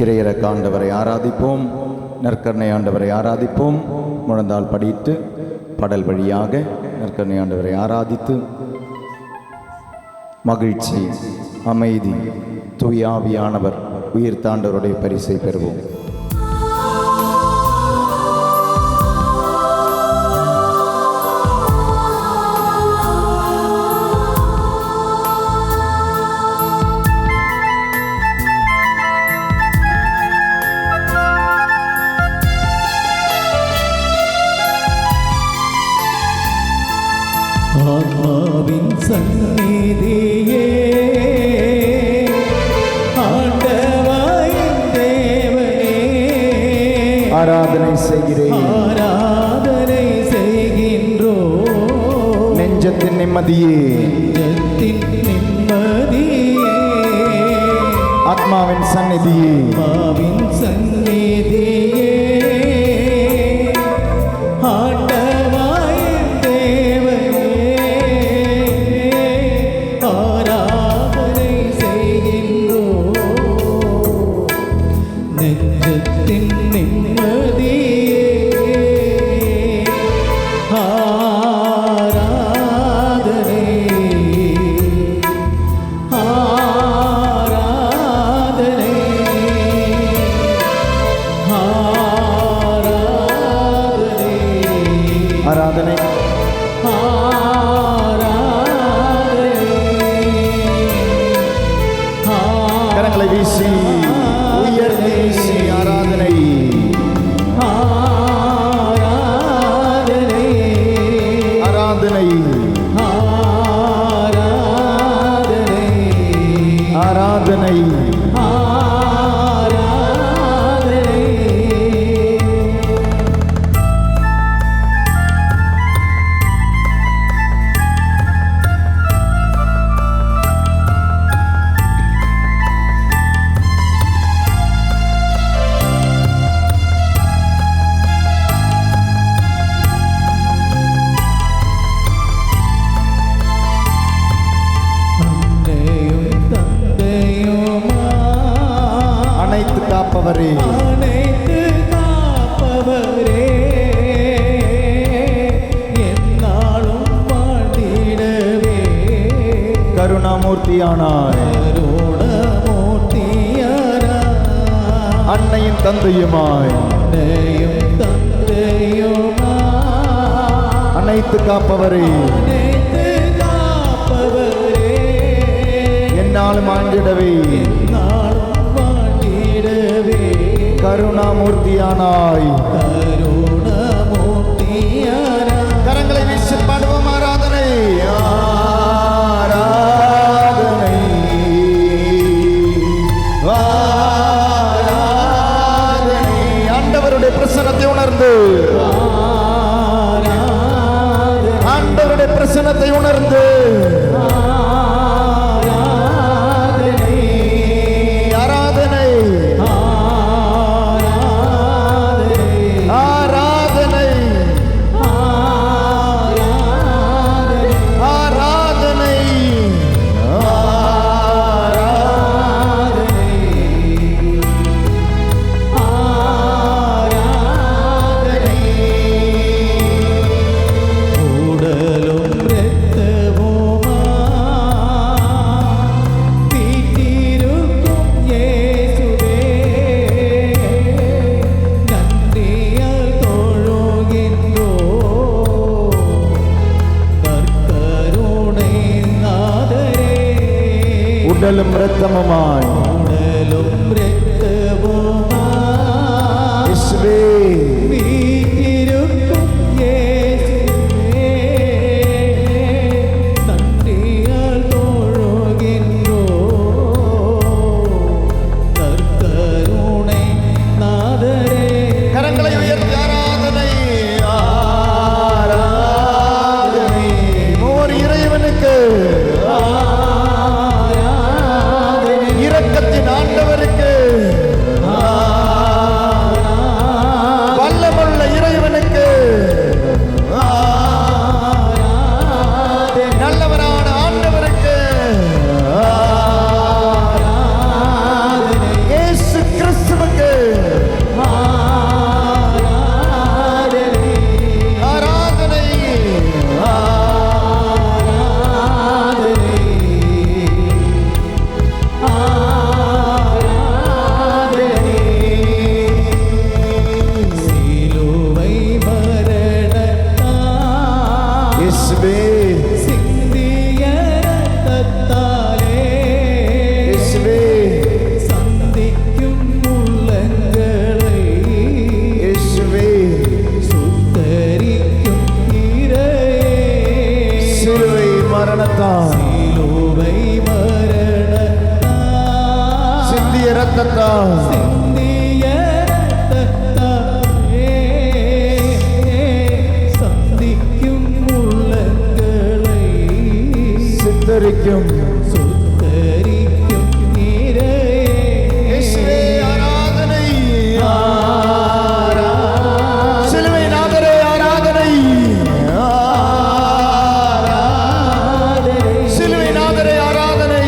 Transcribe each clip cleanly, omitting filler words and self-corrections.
இறையிறக்க ஆண்டவரை ஆராதிப்போம். நற்கருணை ஆண்டவரை ஆராதிப்போம். முழந்தால் படியிட்டு படல் வழியாக நற்கருணை ஆண்டவரை ஆராதித்து மகிழ்ச்சி, அமைதி, தூய ஆவியானவர் உயிர் தாண்டவருடைய பரிசை பெறுவோம். ஆத்மாவின் சந்நிதியே ஆண்டவரின் தேவனே, ஆராதனை செய்கிறேன், ஆராதனை செய்கின்றோம். நெஞ்சத்தின் நிம்மதியே, நெஞ்சத்தின் நிம்மதியே, ஆத்மாவின் சந்நிதியே, ஆத்மாவின் சந்நிதியே ஆண்டவரின் தேவனே, ஆராதனை செய்கின்றோம். நெஞ்சத்தின் நிம்மதியே, ஆராதனை, ஆராதனை, ஆராதனை, கரங்களை வீசி உயர்த்தி வீசி ஆராதனை, ஆராதனை, ஆராதனை, ஆராதனை, ஆராதனை. அனைத்து காப்பவரே, அனைத்து காப்பவரே, என்னாலும் வாழ்ந்திடவே கருணாமூர்த்தியானாய், கருணாமூர்த்தியானாய், அன்னையின் தந்தையுமாய், அன்னையும் தந்தையுமாய், அனைத்து காப்பவரே, அனைத்து காப்பவரே, என்னாலும் ஆண்டிடவே என்னாலும் வாழ்ந்திடவே கருணாமூர்த்தியானாய். கருணாமூர்த்தியானாய். கரங்களை வீசி பாடுவோம். ஆராதனை, ஆராதனை, ஆராதனை. ஆண்டவருடைய பிரசன்னத்தை உணர்ந்து, ஆண்டவருடைய பிரசன்னத்தை உணர்ந்து ஆராதனை, ஆராதனை, ஆராதனை, ஆராதனை, ரத்தத்தால் சிந்திய ரத்தத்தாலே சந்திக்கும் உள்ளங்களை சித்தரிக்கும் சுத்தரிக்கும் நீரே. இயேசுவே ஆராதனை. ஆராதனை. சிலுவை நாதரே ஆராதனை. சிலுவை நாதரே ஆராதனை.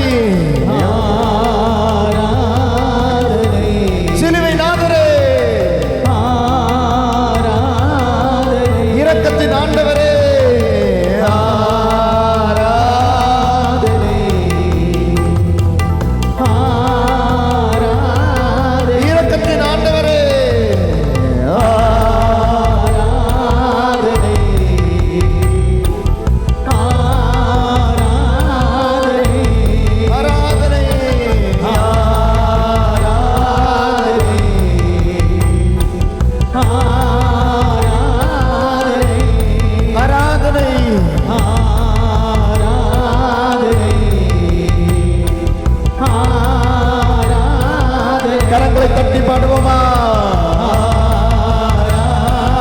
ஆராதனை. சிலுவை நாதரே ஆராதனை. இரக்கத்தின் ஆண்டவரே ஆராதனை. ஆராதனை. இரக்கத்தின் ஆண்டவரே ஆராதனை. ஆராதனை. ஆராதனை. ஆராதனை. கரங்களை தட்டி பாடுவோமா?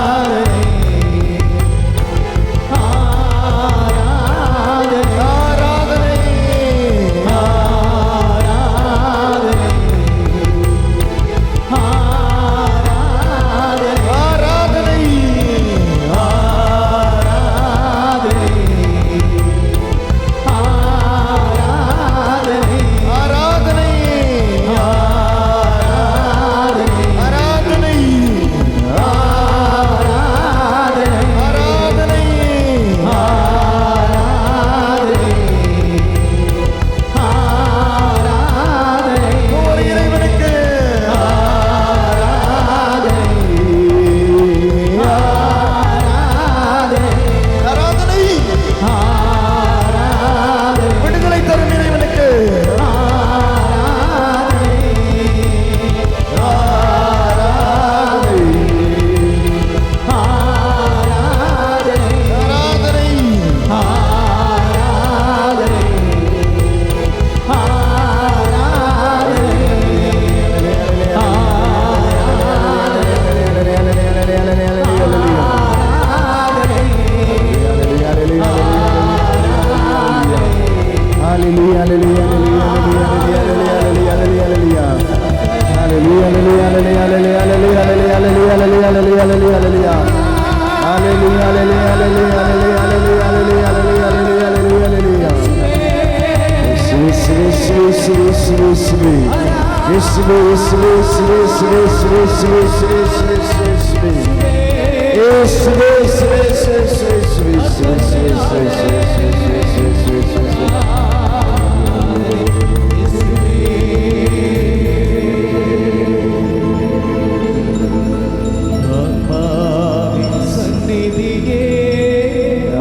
ஆராதனை. ஆராதனை. ஆராதனை. ஆராதனை. ஆராதனை. ஒவ்வொரு இறைவனுக்கு ஆராதனை. விடுதலை தரும் இறைவனுக்கு ஆராதனை. ஆராதனை.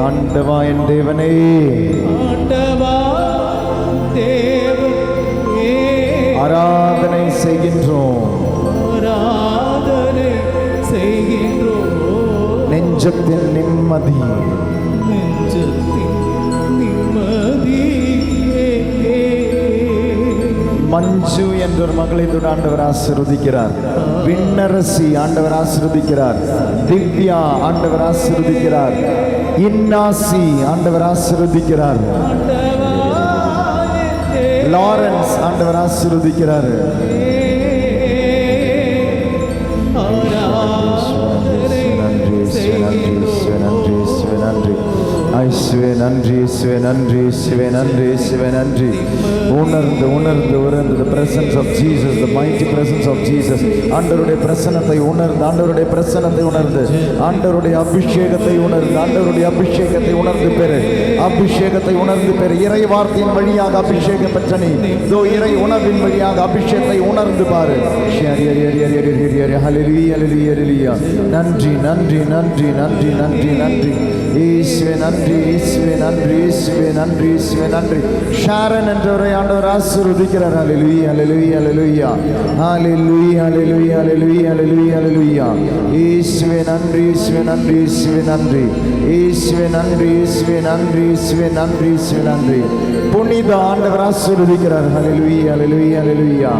ஆண்டவா என் தேவனே, ஆண்டவா தேவனே, ஆராதனை செய்கின்றோம். ஆராதனை செய்கின்றோம். நெஞ்சத்தின் நிம்மதி நெஞ்சத்தின் நிம்மதியே. மஞ்சு என்ற ஒரு மகளை தொட்டு ஆண்டவர் ஆசீர்வதிக்கிறார். விண்ணரசி ஆண்டவர் ஆசீர்வதிக்கிறார். திவ்யா ஆண்டவர் ஆசீர்வதிக்கிறார். இன்னாசி ஆண்டவர் ஆசீர்வதிக்கிறார். லாரன்ஸ் ஆண்டவர் ஆசீர்வதிக்கிறார். நன்றி நன்றி நன்றி. உணர்ந்து உணர்ந்து உணர்ந்து the presence of Jesus, the mighty presence of Jesus. ஆண்டவருடைய பிரசன்னத்தை உணர்ந்து, ஆண்டவருடைய பிரசன்னத்தை உணர்ந்து, ஆண்டவருடைய அபிஷேகத்தை உணர்ந்து, ஆண்டவருடைய அபிஷேகத்தை உணர்ந்து பெறு, அபிஷேகத்தை உணர்ந்து பெறு. இறை வார்த்தையின் வழியாக அபிஷேகம் பெற்ற நீ இதோ இறை உணர்வின் வழியாக அபிஷேகத்தை உணர்ந்து பாரு. நன்றி நன்றி நன்றி நன்றி நன்றி நன்றி. ஈஸ்வே நன்றி, ஈஸ்வே நன்றி, ஈஸ்வே நன்றி இயேசுவே நன்றி. ஷாரன் என்றவரை ஆண்டவர் ஆசீர்வதிக்கிறார். ஹல்லேலூயா ஹல்லேலூயா ஹல்லேலூயா ஹல்லேலூயா ஹல்லேலூயா ஹல்லேலூயா ஹல்லேலூயா ஹல்லேலூயா. இயேசுவே நன்றி இயேசுவே நன்றி இயேசுவே நன்றி இயேசுவே நன்றி இயேசுவே நன்றி இயேசுவே நன்றி இயேசுவே நன்றி. புனித ஆண்டவர் ஆசீர்வதிக்கிறார். ஹல்லேலூயா ஹல்லேலூயா ஹல்லேலூயா.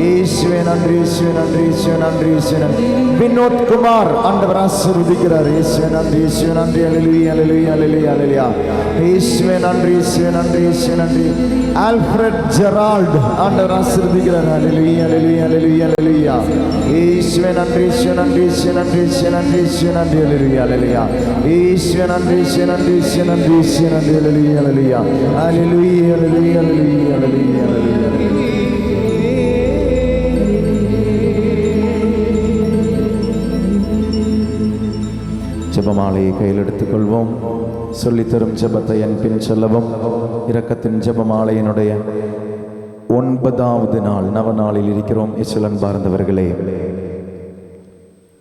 இயேசுவே நன்றி இயேசுவே நன்றி இயேசுவே நன்றி இயேசுவே நன்றி. வினோத் குமார் ஆண்டவர் ஆசீர்வதிக்கிறார். இயேசுவே நன்றி இயேசுவே நன்றி. ஹல்லேலூயா ஹல்லேலூயா ஹல்லேலூயா ஹல்லேலூயா. இயேசுவே நன்றி இயேசுவே நன்றி இயேசுவே நன்றி. ஆல்ஃபிரட் ஜெரால்ட் ஆண்டவர் ஆசீர்வதிக்கிறார். ஹல்லேலூயா ஹல்லேலூயா ஹல்லேலூயா ஹல்லேலூயா. இயேசுவே நன்றி இயேசுவே நன்றி இயேசுவே நன்றி இயேசுவே நன்றி இயேசுவே நன்றி. ஹல்லேலூயா ஹல்லேலூயா. இயேசுவே நன்றி இயேசுவே நன்றி இயேசுவே நன்றி இயேசுவே நன்றி. ஹல்லேலூயா ஹல்லேலூயா ஹல்லேலூயா ஹல்லேலூயா ஹல்லேலூயா ஹல்லேலூயா ஹல்லேலூயா. ஜெபமாலையை கையில் எடுத்துக்கொள்வோம். சொல்லித்தரும் ஜெபத்தை என் பின் சொல்லவும். இரக்கத்தின் ஜெபமாலையினுடைய 9வது நாள் நவநாளில் இருக்கிறோம். இயேசுவின் பார்ந்தவர்களே,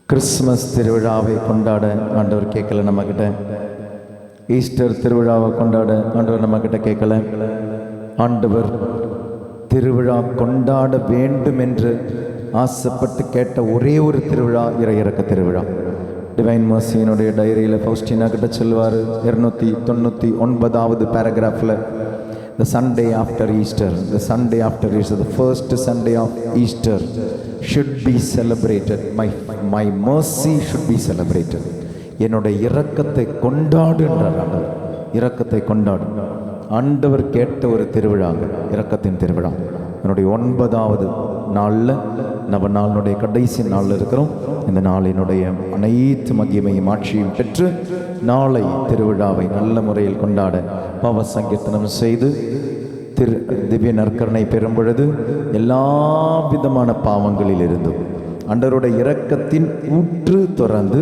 கிறிஸ்மஸ் திருவிழாவை கொண்டாட ஆண்டவர் கேட்கல நம்மக்கிட்ட. ஈஸ்டர் திருவிழாவை கொண்டாட ஆண்டவர் நம்மக்கிட்ட கேட்கல. ஆண்டவர் திருவிழா கொண்டாட வேண்டும் என்று ஆசைப்பட்டு கேட்ட ஒரே ஒரு திருவிழா இறையிறக்க திருவிழா. டிவைன் மர்சியினுடைய டைரியில் ஃபவுஸ்டினா கிட்ட சொல்லுவார் 299வது பேராகிராஃபில், the Sunday after Easter, the Sunday after Easter, the first Sunday of Easter should be celebrated. My mercy should be celebrated. என்னுடைய இரக்கத்தை கொண்டாடு என்றார் ஆண்டவர். இரக்கத்தை கொண்டாடு. ஆண்டவர் கேட்ட ஒரு திருவிழாங்க இரக்கத்தின் திருவிழா. என்னுடைய 9வது நாளில் நவநாளினுடைய கடைசி நாளில் இருக்கிறோம். இந்த நாளினுடைய அனைத்து மகிமையும் ஆட்சியும் பெற்று நாளை திருவிழாவை நல்ல முறையில் கொண்டாட பாவ சங்கீர்த்தனம் செய்து திவ்ய நற்கருணை பெறும் பொழுது எல்லா விதமான பாவங்களில் இருந்தும் ஆண்டவருடைய இரக்கத்தின் ஊற்று திறந்து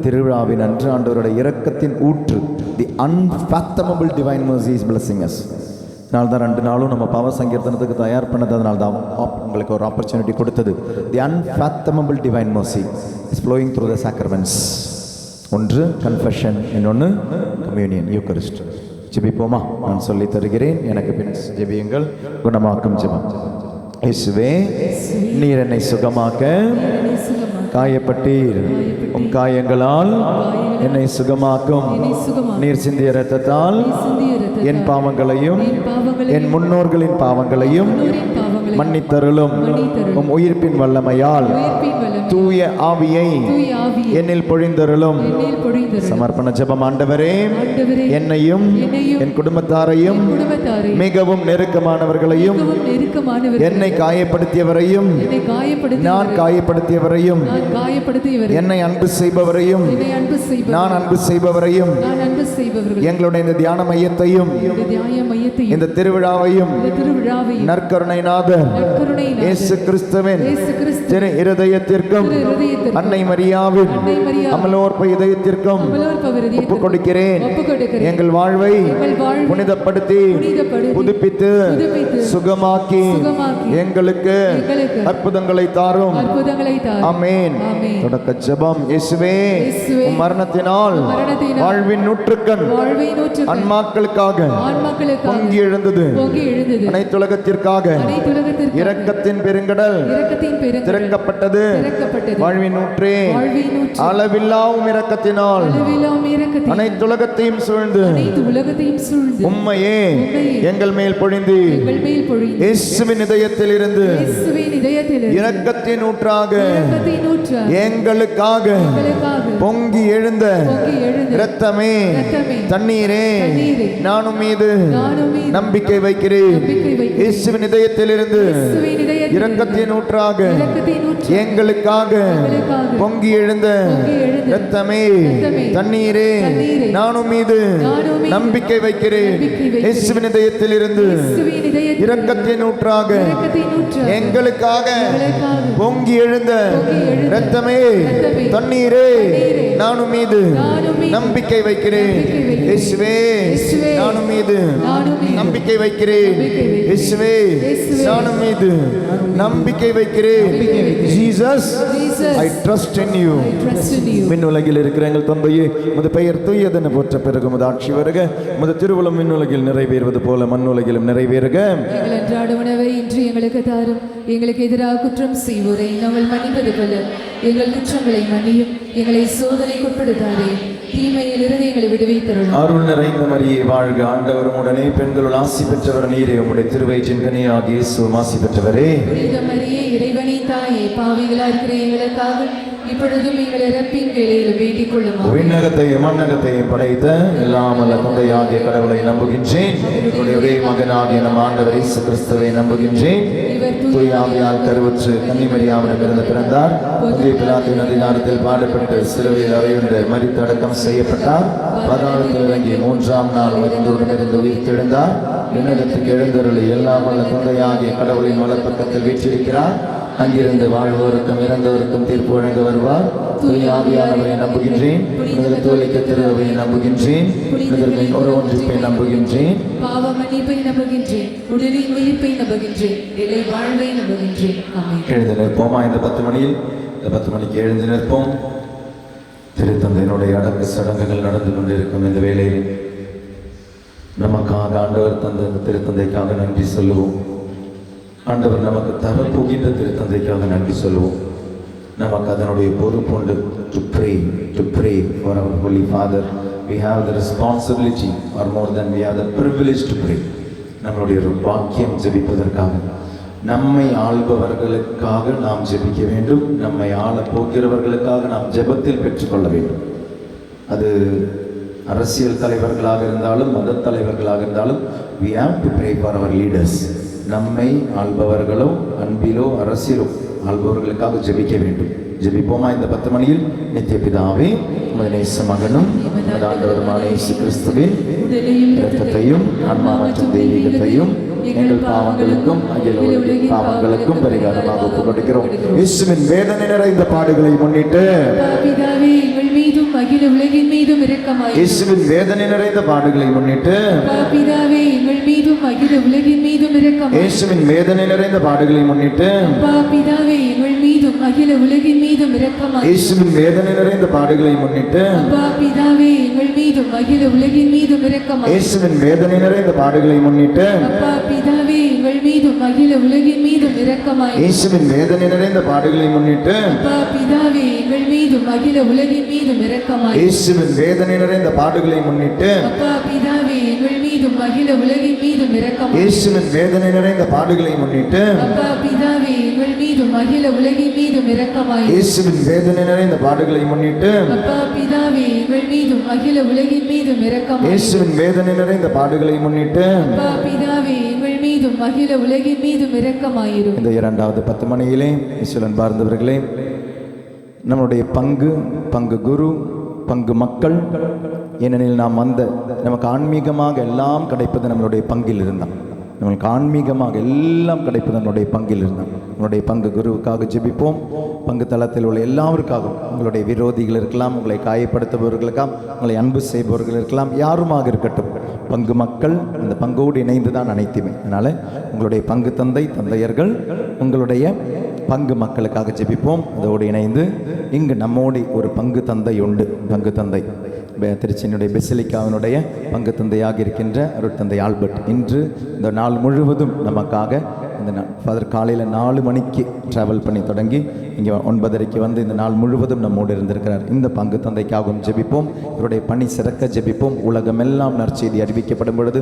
திருவிழாவின் அன்று ஆண்டவருடைய இரக்கத்தின் ஊற்று, தி unfathomable divine mercy is blessing us. அதனால தான் 2 நாளும் நம்ம பாவ சங்கீர்த்தனத்துக்கு தயார் பண்ணது. அதனால தான் உங்களுக்கு ஒரு ஆப்பர்ச்சுனிட்டி கொடுத்தது. The unfathomable divine mercy is flowing through the sacraments. ஒன்று கன்ஃபெஷன், இன்னொன்று கம்யூனியன், யூக்கரிஸ்ட். ஜெபிப்போமா? நான் சொல்லி தருகிறேன், எனக்கு பின் ஜெபியுங்கள். குணமாக்கும் ஜெபம். இயேசுவே, நீர் என்னை சுகமாக்க காயப்பட்டீர். உம் காயங்களால் என்னை சுகமாக்கும். நீர் சிந்திய இரத்தத்தால் என் பாவங்களையும் என் முன்னோர்களின் பாவங்களையும் மன்னித்தருளும். உம் உயிர்ப்பின் வல்லமையால் தூய ஆவியை என்னில் பொழிந்தருளும். சமர்ப்பண ஜெபம். ஆண்டவரே, என்னையும் என் குடும்பத்தாரையும் மிகவும் நெருக்கமானவர்களையும் என்னை காயப்படுத்தியவரையும் நான் காயப்படுத்தியவரையும் என்னை அன்பு செய்பவரையும் நான் அன்பு செய்பவரையும் எங்களுடைய இந்த தியான மையத்தையும் இந்த திருவிழாவையும் நற்கருணைநாதர் இயேசு கிறிஸ்துவின் திரு இருதயத்திற்கும் அன்னை மரியாவின் அமலோற்ப இதயத்திற்கும் ஒப்புக் கொடுக்கிறேன். எங்கள் வாழ்வை புனிதப்படுத்தி புதுப்பித்து சுகமாக்கி எங்களுக்கு அற்புதங்களை தாரும். ஆமென். தொடக்க ஜெபம். இயேசுவே, உம் மரணத்தினால் வாழ்வின் நூற்றுக்கண் ஆன்மாக்களுக்காக பொங்கி எழுந்தது. அனைத்துலகத்திற்காக இரக்கத்தின் பெருங்கடல் திறக்கப்பட்டது. வாழ்வின் நூற்றே, அளவில்லாவும் இரக்கத்தினால் அனைத்துலகத்தையும் சூழ்ந்து உம்மையே எங்கள் மேல் பொழிந்து இயேசுவின் இதயத்தில் இருந்து இரக்கத்தின் ஊற்றாக எங்களுக்காக பொங்கி எழுந்த இரத்தமே, தண்ணீரே, நானும் மீது நம்பிக்கை வைக்கிறேன். இயேசுவின் இதயத்தில் இருந்து இரக்கத்தின் ஊற்றாக எங்களுக்காக பொங்கி எழுந்த இரத்தமே, தண்ணீரே, நானும் மீது நம்பிக்கை வைக்கிறேன். இயேசுவின் இதயத்தில் இருந்து இரக்கத்தின் ஊற்றாக எங்களுக்காக பொங்கி எழுந்த இரத்தமே, தண்ணீரே, நானும் மீது நம்பிக்கை வைக்கிறேன். இயேசுவே இயேசுவே, நானும் மீது நானும் மீது நம்பிக்கை வைக்கிறேன். நம்பிக்கை வைக்கிறேன். இயேசுவே இயேசுவே, நானும் மீது நம்பிக்கை வைக்கிறேன். Jesus Jesus, I trust in you. I trust in you. விண்ணுலகில் இருக்கிற எங்கள் தந்தையே, உமது பெயர் தூயதென போற்ற பிறகு உமது ஆட்சி வருக. உமது திருவுளம் விண்ணுலகில் நிறைவேறுவது போல மண்ணுலகிலும் நிறைவேறுக. எங்கள் அன்றாட உணவை இன்று எங்களுக்கு தாரும். எங்களுக்கு எதிராக குற்றம் செய்வோரை நாங்கள் மன்னிப்பது போல எங்கள் குற்றங்களை மன்னியும். எங்களை சோதனைக்குட்படுத்தாதே, தீமையில் இருந்து எங்களை விடுவித்தருளும். அருள் நிறைந்த மரியே வாழ்க, ஆண்டவர் உடனே பெண்களுள் ஆசி பெற்றவர் நீரே. உம்முடைய திருவயிற்றின் கனியாகிய இயேசுவும் ஆசி பெற்றவரே. புனித மரியே, இறைவனின் தாயே, பாவிகளா இருக்கிற எங்களுக்காக இப்பொழுதும் எங்கள் இறப்பின் வேளையில் வேண்டிக் கொள்ளும். விண்ணகத்தையும் மண்ணகத்தையும் படைத்த எல்லாம் அல்ல தந்தையாகிய கடவுளை நம்புகின்றேன். என்னுடைய ஒரே மகனாகிய நம் ஆண்டவர் இயேசு கிறிஸ்துவை நம்புகின்றேன். தூய ஆவியால் கருவுற்று கன்னிமரியாவிடமிருந்து பிறந்தார். பொந்திய பிலாத்தின் அதிகாரத்தில் பாடுபட்டு சிலுவையில் அறையுண்டு மரித்து அடக்கம் செய்யப்பட்டார். பாதாளத்தில் இறங்கி மூன்றாம் நாள் மரித்தோரிடமிருந்து உயிர்த்தெழுந்தார். விண்ணகத்துக்கு எழுந்தருளி எல்லாம் அல்ல தந்தையாகிய கடவுளின் வலப்பக்கத்தில் வீற்றிருக்கிறார். அங்கிருந்து வாழ்வோருக்கும் இறந்தவருக்கும் தீர்ப்பு வழங்க வருவார். தூய ஆவியானவரை நம்புகின்றேன். தோழிக்க திருவை நம்புகின்றேன். ஒரு ஒன்றிப்பை நம்புகின்றேன். பாவ மன்னிப்பை நம்புகின்றேன். உடலின் உயிர்ப்பை நம்புகின்றேன். இலை வாழ்வை நம்புகின்றேன். ஆமென். எழுந்து நிற்போமா? இந்த 10 மணியில், இந்த 10 மணிக்கு எழுந்து நிற்போம். திருத்தந்தையினுடைய அடக்க சடங்குகள் நடந்து கொண்டிருக்கும் இந்த வேளையில் நமக்காக ஆண்டவர் தந்த இந்த திருத்தந்தைக்காக நன்றி சொல்லுவோம். ஆண்டவர் நமக்கு தரப்போகின்ற திருத்தந்தைக்காக நன்றி சொல்லுவோம். நமக்கு அதனுடைய பொறுப்புண்டு. To pray for our holy father. we have the responsibility, or more than we have the privilege to pray. நம்மளுடைய ஒரு வாக்கியம் ஜெபிப்பதற்காக, நம்மை ஆள்பவர்களுக்காக நாம் ஜெபிக்க வேண்டும். நம்மை ஆள போகிறவர்களுக்காக நாம் ஜெபத்தில் பெற்றுக்கொள்ள வேண்டும். அது அரசியல் தலைவர்களாக இருந்தாலும் மத தலைவர்களாக இருந்தாலும் we have to pray for our leaders. நம்மை ஆள்பவர்களோ அன்பிலோ அரசியலோ ஆள்பவர்களுக்காக ஜெபிக்க வேண்டும். ஜெபிப்போமா? இந்த 10 மணியில். நித்திய பிதாவே, உமது நேச மகனும் உமது ஆண்டவருமான இயேசு கிறிஸ்துவின் இரத்தத்தையும் ஆன்மா மற்றும் தெய்வீகத்தையும் எங்கள் பாவங்களுக்கும் அகில உலகின் பாவங்களுக்கும் பரிகாரமாக ஒப்புக் கொடுக்கிறோம். இயேசுவின் வேதனை நிறைந்த பாடுகளை முன்னிட்டு பிதாவே, எங்கள் மீதும் அகில உலகின் மீதும் இரக்கமாயிரும். இயேசுவின் வேதனை நிறைந்த பாடுகளை முன்னிட்டு பிதாவே, எங்கள் மீதும் அகில உலகின் மீதும் இரக்கமாயிரும். இயேசுவின் வேதனை நிறைந்த பாடுகளை முன்னிட்டு பிதாவே, எங்கள் மீதும் அகில உலகின் மீதும் இரக்கமாயிரும். இயேசுவின் வேதனை நிறைந்த பாடுகளை முன்னிட்டு பிதாவே, எங்கள் மீதும் அகில உலகின் மீதும் இரக்கமாயிரும். இயேசுவின் வேதனை நிறைந்த பாடுகளை முன்னிட்டு பிதாவே, எங்கள் மீதும் அகில உலகின் மீதும் இரக்கமாயிரும். இயேசுவின் வேதனை நிறைந்த பாடுகளை முன்னிட்டு பிதாவே, எங்கள் மீதும் அகில உலகின் மீதும் இரக்கமாயிரும். இயேசுவின் வேதனை நிறைந்த பாடுகளை முன்னிட்டு பிதாவே, எங்கள் மீதும் அகில உலகின் மீதும் இரக்கமாயிரும். இயேசுவின் வேதனை நிறைந்த பாடுகளை முன்னிட்டு பிதாவே, எங்கள் மீதும் அகில உலகின் மீதும் இரக்கமாயிரும். இயேசுவின் வேதனை நிறைந்த பாடுகளை முன்னிட்டு பிதாவே, எங்கள் மீதும் அகில உலகின் மீதும் இரக்கமாயிரும். இயேசுவின் வேதனை நிறைந்த பாடுகளை முன்னிட்டு பிதாவே, எங்கள் மீதும் அகில உலகின் மீதும் இரக்கமாயிரும். இந்த 2வது 10 மணியிலே இஸ்வலன் பார்ந்தவர்களே, நம்முடைய பங்கு குரு, பங்கு மக்கள். ஏனெனில் நாம் நமக்கு ஆன்மீகமாக எல்லாம் கிடைப்பது நம்மளுடைய பங்கில் இருந்தான். நம்மளுக்கு ஆன்மீகமாக எல்லாம் கிடைப்பது நம்மளுடைய பங்கில் இருந்தான். நம்மளுடைய பங்கு குருவுக்காக ஜெபிப்போம். பங்கு தளத்தில் உள்ள எல்லாருக்காகவும், உங்களுடைய விரோதிகள் இருக்கலாம், உங்களை காயப்படுத்துபவர்களுக்காக, உங்களை அன்பு செய்பவர்கள் இருக்கலாம், யாருமாக இருக்கட்டும், பங்கு மக்கள் அந்த பங்கோடு இணைந்து தான் அனைத்துமே. அதனால் உங்களுடைய பங்கு தந்தையர்கள், உங்களுடைய பங்கு மக்களுக்காக ஜெபிப்போம். அதோடு இணைந்து இங்கு நம்மோடு ஒரு பங்கு தந்தை உண்டு. பங்கு தந்தை திருச்சியினுடைய பெசிலிக்காவினுடைய பங்கு தந்தையாக இருக்கின்ற அருட்தந்தை ஆல்பர்ட் இன்று இந்த நாள் முழுவதும் நமக்காக இந்த ஃபாதர் காலையில் 4 மணிக்கு ட்ராவல் பண்ணி தொடங்கி இங்கே 9:30 வந்து இந்த நாள் முழுவதும் நம்மோடு இருந்திருக்கிறார். இந்த பங்கு தந்தைக்காகவும் ஜெபிப்போம். இவருடைய பணி சிறக்க ஜெபிப்போம். உலகமெல்லாம் நற்செய்தி அறிவிக்கப்படும் பொழுது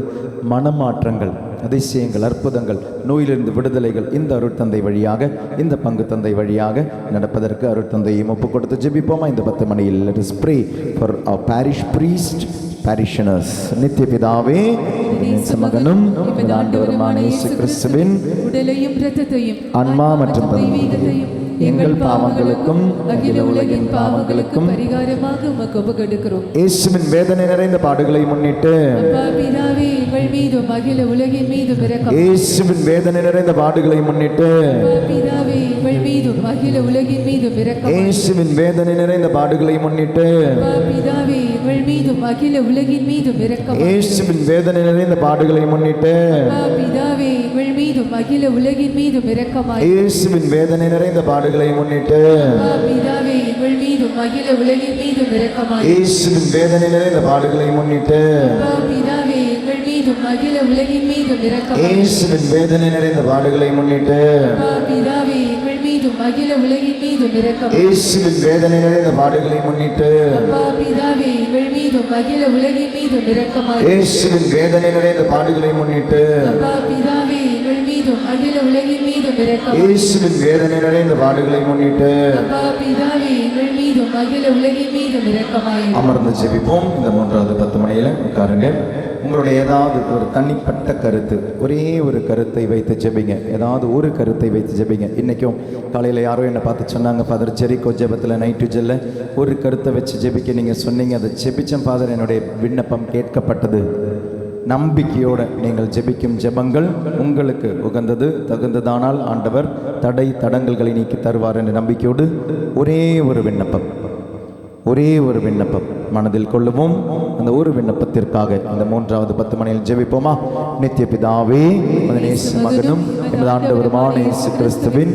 மனமாற்றங்கள், அதிசயங்கள், அற்புதங்கள், நோயிலிருந்து விடுதலைகள் இந்த அருட்தந்தை வழியாக, இந்த பங்கு தந்தை வழியாக நடப்பதற்கு அருட்தந்தையும் ஒப்புக் கொடுத்து ஜெபிப்போமா? இந்த 10 மணியில் let us pray for our parish priest, parishioners. நித்திய பிதாவே, மகனும் ஆண்டவருமான இயேசு கிறிஸ்துவின் உடலையும் இரத்தத்தையும் ஆன்மா மற்றும் தெய்வீகத்தையும் எங்கள் பாவங்களுக்கும் அகில உலகின் பாவங்களுக்கும் பரிகாரமாக உமக்கு ஒப்புக்கொடுக்கிறோம். இயேசுவின் வேதனை நிறைந்த பாடுகளை முன்னிட்டு பிதாவே, எங்கள் மீதும் அகில உலகின் மீதும் இரக்கம். இயேசுவின் வேதனை நிறைந்த பாடுகளை முன்னிட்டு பிதாவே, எங்கள் மீதும் அகில அகில உலகின் மீதும் இரக்கமாயிரும். இயேசுவின் வேதனை நிறைந்த பாடுகளை முன்னிட்டு அப்பா பிதாவே எங்கள் மீதும் அகில உலகின் மீதும் இரக்கமாயிரும். இயேசுவின் வேதனை நிறைந்த பாடுகளை முன்னிட்டு அப்பா பிதாவே எங்கள் மீதும் அகில உலகின் மீதும் இரக்கமாயிரும். இயேசுவின் வேதனை நிறைந்த பாடுகளை முன்னிட்டு அப்பா பிதாவே எங்கள் மீதும் அகில உலகின் மீதும் இரக்கமாயிரும். இயேசுவின் வேதனை நிறைந்த பாடுகளை முன்னிட்டு அப்பா பிதாவே எங்கள் மீதும் அகில உலகின் மீதும் இரக்கமாயிரும். இயேசுவின் வேதனை நிறைந்த பாடுகளை முன்னிட்டு அப்பா பிதாவே எங்கள் மீதும் அகில உலகின் மீதும் இரக்கமாயிரும். இயேசுவின் வேதனை நிறைந்த பாடுகளை முன்னிட்டு அப்பா பிதாவே எங்கள் மீதும் அகில உலகின் மீதும் இரக்கமாயிரும். இயேசுவின் வேதனை நிறைந்த பாடுகளை முன்னிட்டு அப்பா பிதாவே எங்கள் மீதும் அகில உலகின் மீதும் இரக்கமாயிரும். இயேசுவின் வேதனை நிறைந்த பாடுகளை முன்னிட்டு அப்பா பிதாவே எங்கள் மீதும் அகில உலகின் மீதும் இரக்கமாயிரும். அமர்ந்து ஜெபிப்போம். இந்த 3வது 10 மணியில் உட்காருங்க. உங்களுடைய ஏதாவது ஒரு தனிப்பட்ட கருத்து, ஒரே ஒரு கருத்தை வைத்து ஜெபிங்க. ஏதாவது ஒரு கருத்தை வைத்து ஜெபிங்க. இன்றைக்கும் காலையில் யாரோ என்னை பார்த்து சொன்னாங்க, ஃபாதர் ஜெரிகோ ஜெபத்தில் நைட்டு ஜெல்ல ஒரு கருத்தை வச்சு ஜெபிக்க நீங்கள் சொன்னீங்க. அதை ஜெபிச்சேன் ஃபாதர், என்னுடைய விண்ணப்பம் கேட்கப்பட்டது. நம்பிக்கையோடு நீங்கள் ஜெபிக்கும் ஜெபங்கள் உங்களுக்கு உகந்தது தகுந்ததானால் ஆண்டவர் தடை தடங்கல்களை நீக்கி தருவார் என்ற நம்பிக்கையோடு ஒரே ஒரு விண்ணப்பம் மனதில் கொள்ளுவோம். அந்த ஒரு விண்ணப்பத்திற்காக இந்த 3வது 10 மணியில் ஜெபிப்போமா? நித்திய பிதாவே, மகனும் எமது ஆண்டவருமான இயேசு கிறிஸ்துவின்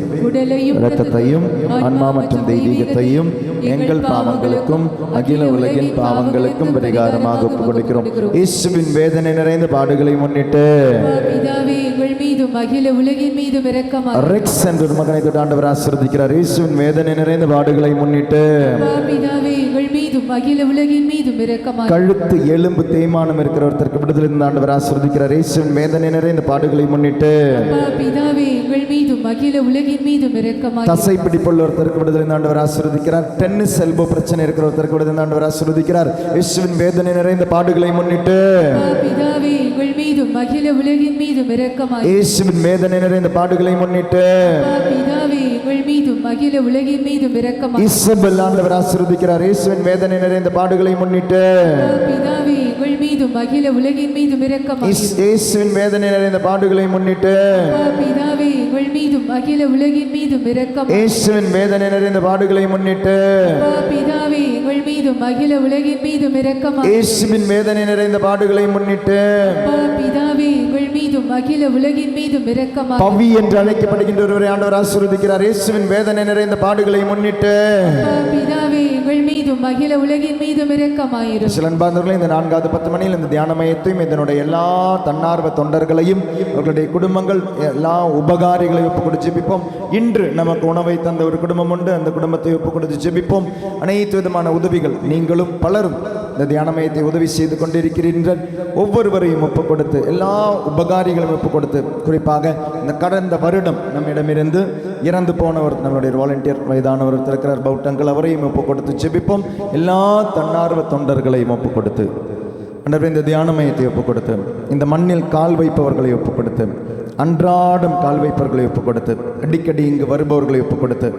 இரத்தத்தையும் ஆன்மா மற்றும் தெய்வீகத்தையும் எங்கள் பாவங்களுக்கும் அகில உலகின் பாவங்களுக்கும் பரிகாரமாக ஒப்புக் கொடுக்கிறோம். இயேசுவின் வேதனை நிறைந்த பாடுகளை முன்னிட்டு பிதாவே எங்கள் மீதும் அகில உலகின் மீதும் இரக்கமாயிரும். ரெக்ஸ் என்ற ஒரு மகனை தொட்டு ஆண்டவர் ஆசீர்வதிக்கிறார். இயேசுவின் வேதனை நிறைந்த பாடுகளை முன்னிட்டு பிதாவே எங்கள் மீதும் அகில உலகின் மீதும் இரக்கமாயிரும். கழுத்து எலும்பு தேய்மானம் இருக்கிற ஒருத்தருக்கு விடுதலை இருந்து ஆண்டவர் ஆசீர்வதிக்கிறார். இயேசுவின் வேதனை நிறைந்த பாடுகளை முன்னிட்டு பிதாவே எங்கள் மீதும் அகில உலகின் மீதும் இரக்கமாயிரும். தசை பிடிப்புள்ள ஒருத்தருக்கு விடுதலை இருந்து ஆண்டவர் ஆசீர்வதிக்கிறார். டென்னிஸ் எல்போ பிரச்சனை இருக்கிற ஒருத்தருக்கு விடுதலை இருந்து ஆண்டவர் ஆசீர்வதிக்கிறார். இயேசுவின் வேதனை நிறைந்த பாடுகளை முன்னிட்டு பிதாவே எங்கள் மீதும் அகில உலகின் மீதும் இரக்கமாயிரும். இயேசுவின் வேதனை நிறைந்த பாடுகளை முன்னிட்டு பிதாவே எங்கள் மீதும் அகில உலகின் மீதும் இரக்கமாயிரும். இசபெல் ஆண்டவர் ஆசீர்வதிக்கிறார். இயேசுவின் வேதனை நிறைந்த பாடுகளை முன்னிட்டு பிதாவே எங்கள் மீதும் அகில உலகின் மீதும் இரக்கமாயிரும். இயேசுவின் வேதனை நிறைந்த பாடுகளை முன்னிட்டு பிதாவே எங்கள் மீதும் அகில உலகின் மீதும் இரக்கமாயிரும். இயேசுவின் வேதனை நிறைந்த பாடுகளை முன்னிட்டு பிதாவே எங்கள் மீதும் அகில உலகின் மீதும் இரக்கமாயிரும். இயேசுவின் வேதனை நிறைந்த பாடுகளை முன்னிட்டு பிதாவே எங்கள் மீதும் அகில உலகின் மீதும் இரக்கமாயிரும். பவி என்று அழைக்கப்படுகின்ற ஒருவரை ஆண்டவர் ஆசீர்வதிக்கிறார். இயேசுவின் வேதனை நிறைந்த பாடுகளை முன்னிட்டு பிதாவே எங்கள் மீதும் அகில உலகின் மீதும் இரக்கமாயிரும். சில அன்பார்ந்தவர்களே, இந்த 4வது 10 மணியில் இந்த தியான மையத்தையும் இதனுடைய எல்லா தன்னார்வ தொண்டர்களையும் அவர்களுடைய குடும்பங்கள் எல்லா உபகாரிகளையும் ஒப்புக் கொடுத்து ஜெபிப்போம். இன்று நமக்கு உணவை தந்த ஒரு குடும்பம் உண்டு, அந்த குடும்பத்தை ஒப்புக் கொடுத்து ஜெபிப்போம். அனைத்து விதமான உதவிகள் நீங்களும் பலரும் இந்த தியான மையத்தை உதவி செய்து கொண்டிருக்கிறீர்கள். ஒவ்வொருவரையும் ஒப்புக் கொடுத்து எல்லா உபகாரிகளையும் ஒப்புக் கொடுத்து, குறிப்பாக இந்த கடந்த வருடம் நம்மிடமிருந்து இறந்து போனவர் நம்மளுடைய வாலண்டியர் வயதானவர் இருக்கிறார் பௌட்டங்கள், அவரையும் ஒப்புக் கொடுத்து ஜெபிப்போம். எல்லா தன்னார்வ தொண்டர்களையும் ஒப்புக் கொடுத்து அன்றே இந்த தியான மையத்தை ஒப்புக் கொடுத்து, இந்த மண்ணில் கால் வைப்பவர்களை ஒப்புக் கொடுத்து, அன்றாடம் கால் வைப்பவர்களை ஒப்புக் கொடுத்து, அடிக்கடி இங்கு வருபவர்களை ஒப்புக் கொடுத்து,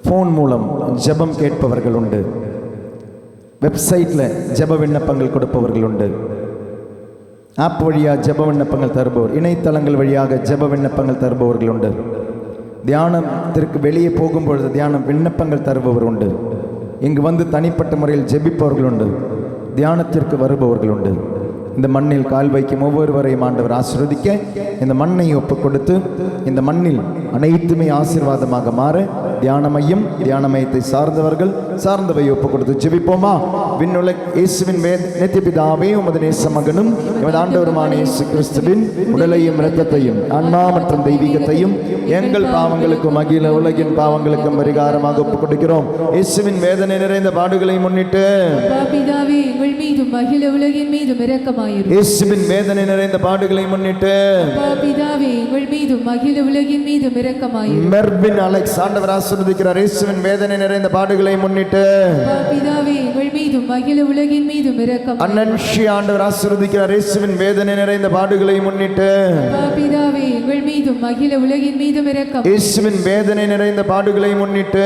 ஃபோன் மூலம் ஜெபம் கேட்பவர்கள் உண்டு, வெப்சைட்டில் ஜெப விண்ணப்பங்கள் கொடுப்பவர்கள் உண்டு, ஆப் வழியாக ஜெப விண்ணப்பங்கள் தருபவர், இணையதளங்கள் வழியாக ஜெப விண்ணப்பங்கள் தருபவர்கள் உண்டு, தியானத்திற்கு வெளியே போகும்பொழுது தியானம் விண்ணப்பங்கள் தருபவர் உண்டு, இங்கு வந்து தனிப்பட்ட முறையில் ஜெபிப்பவர்கள் உண்டு, தியானத்திற்கு வருபவர்கள் உண்டு. இந்த மண்ணில் கால் வைக்கும் ஒவ்வொருவரையும் ஆண்டவர் ஆசீர்வதிக்க, இந்த மண்ணை ஒப்புக் கொடுத்து இந்த மண்ணில் அனைத்துமே ஆசீர்வாதமாக மாற தியான மையம், தியான மையத்தை சார்ந்தவர்கள் சார்ந்தவை ஒப்புக் கொடுத்து ஜெபிப்போமா? விண்ணுலக இயேசுவின் நித்திய பிதாவே, உமது நேச மகனும் எமது ஆண்டவருமான இயேசு கிறிஸ்துவின் உடலையும் இரத்தத்தையும் ஆன்மா மற்றும் தெய்வீகத்தையும் எங்கள் பாவங்களுக்கும் அகில உலகின் பாவங்களுக்கும் பரிகாரமாக ஒப்புக் கொடுக்கிறோம். இயேசுவின் வேதனை நிறைந்த பாடுகளை முன்னிட்டு பிதாவே எங்கள் மீதும் அகில உலகின் மீதும் இரக்கமாயிரும். இயேசுவின் வேதனை நிறைந்த பாடுகளை முன்னிட்டு பிதாவே எங்கள் மீதும் அகில உலகின் மீதும் இரக்கமாயிரும். மெர்பின் அலெக்ஸ் ஆண்டவர் ஆசீர்வதிக்கிறார். இயேசுவின் வேதனை நிறைந்த பாடுகளை முன்னிட்டு பிதாவே எங்கள் மீதும் அகில உலகின் மீதும் இரக்கமாயிரும். அனன்ஷி ஆண்டவர் ஆசீர்வதிக்கிறார். இயேசுவின் வேதனை நிறைந்த பாடுகளை முன்னிட்டு பிதாவே எங்கள் மீதும் அகில உலகின் மீதும் இரக்கம். இயேசுவின் வேதனை நிறைந்த பாடுகளை முன்னிட்டு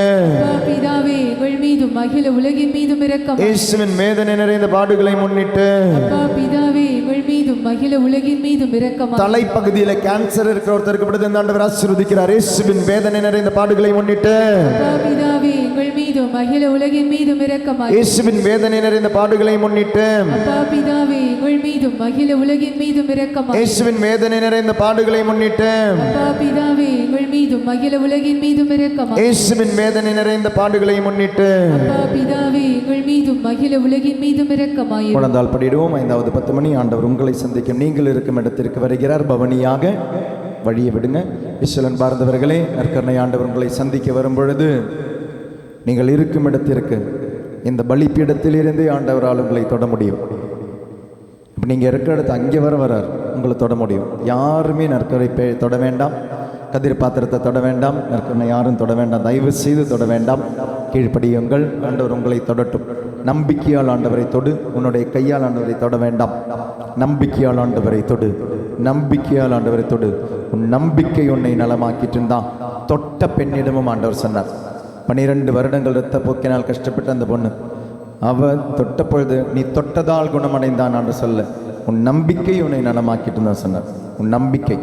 பிதாவே எங்கள் மீதும் அகில உலகின் மீதும் இரக்கம். இயேசுவின் வேதனை நிறைந்த பாடுகளை முன்னிட்டு அப்பா பிதாவே எங்கள் மீதும் அகில உலகின் மீதும் இரக்கமாயிரும். தலைப்பகுதியில கேன்சர் இருக்கிற ஒருத்தருக்கு விடுதலை இந்த ஆண்டவர் ஆசீர்வதிக்கிறார். இயேசுவின் வேதனை நிறைந்த பாடுகளை முன்னிட்டு அப்பா பிதாவே எங்கள் மீதும் அகில உலகின் மீதும் இரக்கமாயிரும். இயேசுவின் வேதனை நிறைந்த பாடுகளை முன்னிட்டு அப்பா பிதாவே எங்கள் மீதும் அகில உலகின் மீதும் இரக்கமாயிரும். இயேசுவின் வேதனை நிறைந்த பாடுகளை முன்னிட்டு அப்பா பிதாவே எங்கள் மீதும் அகில உலகின் மீதும் இரக்கமாயிரும். இயேசுவின் வேதனை நிறைந்த பாடுகளை முன்னிட்டு அப்பா பிதாவே எங்கள் மீதும் அகில உலகின் மீதும் இரக்கமாயிரும். குழந்தால் படிடுவோம். 5வது 10 மணி ஆண்டவர் உங்களை சந்திக்கும். நீங்கள் இருக்கும் இடத்திற்கு வருகிறார். பவனியாக வழியை விடுங்க. ஈஸ்வரன் பார்ந்தவர்களே, நற்கருணை ஆண்டவர் உங்களை சந்திக்க வரும் பொழுது நீங்கள் இருக்கும் இடத்திற்கு இந்த பலிப்பீடத்திலிருந்தே ஆண்டவரால் உங்களை தொட முடியும். இப்போ நீங்கள் இருக்கிற இடத்து அங்கே வரார் உங்களை தொட முடியும். யாருமே நற்கரை தொட வேண்டாம், கதிர் பாத்திரத்தை தொட வேண்டாம், நற்கருணை யாரும் தொட வேண்டாம், தயவு செய்து தொட வேண்டாம். கீழ்ப்படியுங்கள். ஆண்டவர் உங்களை தொடட்டும். நம்பிக்கையால் ஆண்டவரை தொடு, உன்னுடைய கையால் ஆண்டவரை தொட வேண்டாம். நம்பிக்கையால் ஆண்டவரை தொடு, நம்பிக்கையால் ஆண்டவரை தொடு. உன் நம்பிக்கை உன்னை நலமாக்கிட்டு இருந்தான். தொட்ட பெண்ணிடமும் ஆண்டவர் சொன்னார். 12 வருடங்கள் இரத்த போக்கினால் கஷ்டப்பட்ட அந்த பொண்ணு, அவன் தொட்ட பொழுது நீ தொட்டதால் குணமடைந்தான் என்று சொல்ல, உன் நம்பிக்கை உன்னை நலமாக்கிட்டு தான் சொன்னார். உன் நம்பிக்கை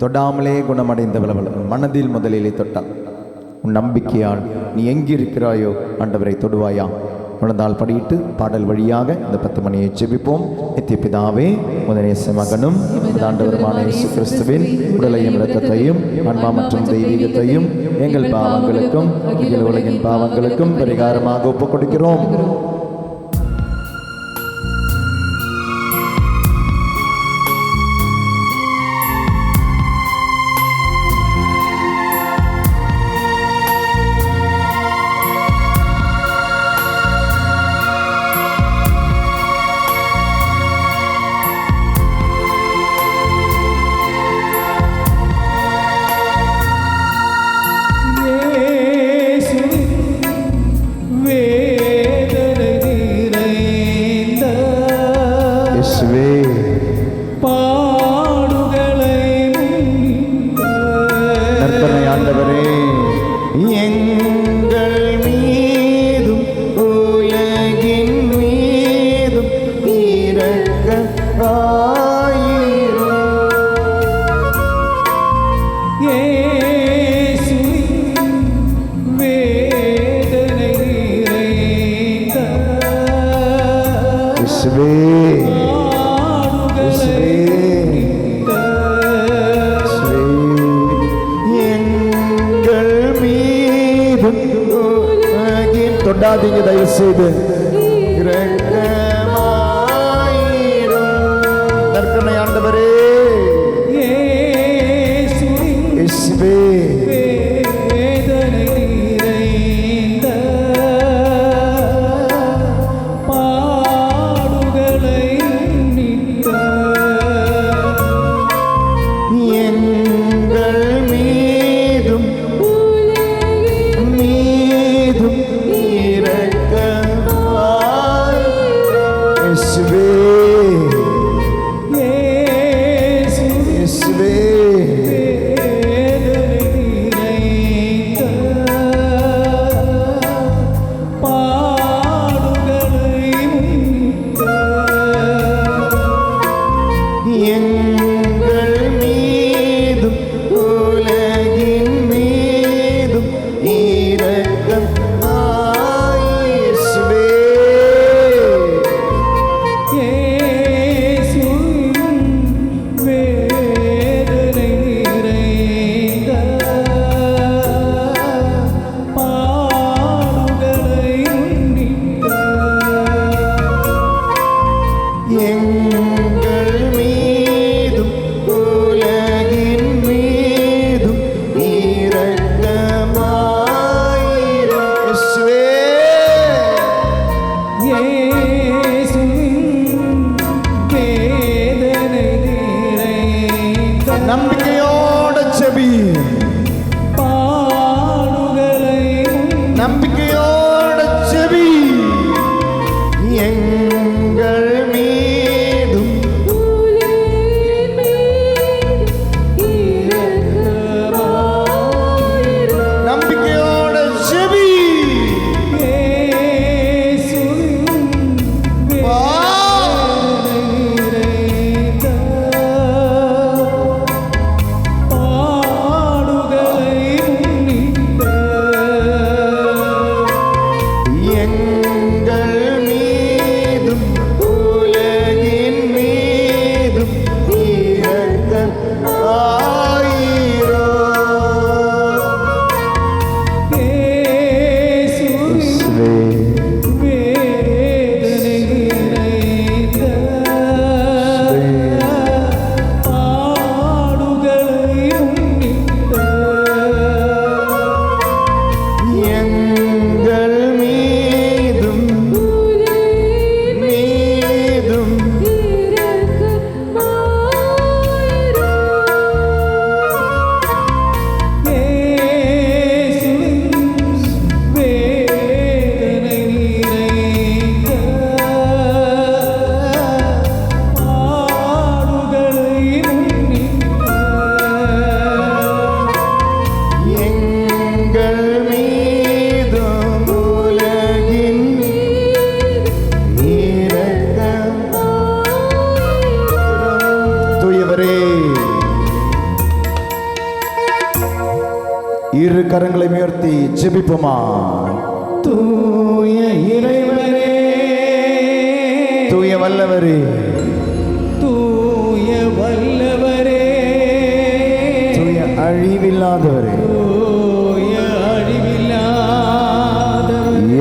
தொடாமலே குணமடைந்தவள் அவள் மனதில் முதலிலே தொட்டாள். உன் நம்பிக்கையால் நீ எங்கிருக்கிறாயோ ஆண்டவரை தொடுவாயா. உணர்ந்தால் படியிட்டு பாடல் வழியாக இந்த 10 மணியை ஜெபிப்போம். நித்திய பிதாவே, முதனேச மகனும் ஆண்டவருமான இயேசு கிறிஸ்துவின் உடலையும் இரத்தத்தையும் ஆன்மா மற்றும் தெய்வீகத்தையும் எங்கள் பாவங்களுக்கும் அகில உலகின் பாவங்களுக்கும் பரிகாரமாக ஒப்புக் கொடுக்கிறோம். தொடாதீங்க தயவு செய்து. நற்கருணை ஆண்டவரே, இயேசுவே உயர்த்தி ஜெபிப்போமா. தூய இறைவனே, தூய வல்லவரே, தூய வல்லவரே, தூய அழிவில்லாதவரே, தூய அழிவில்லாதவரே,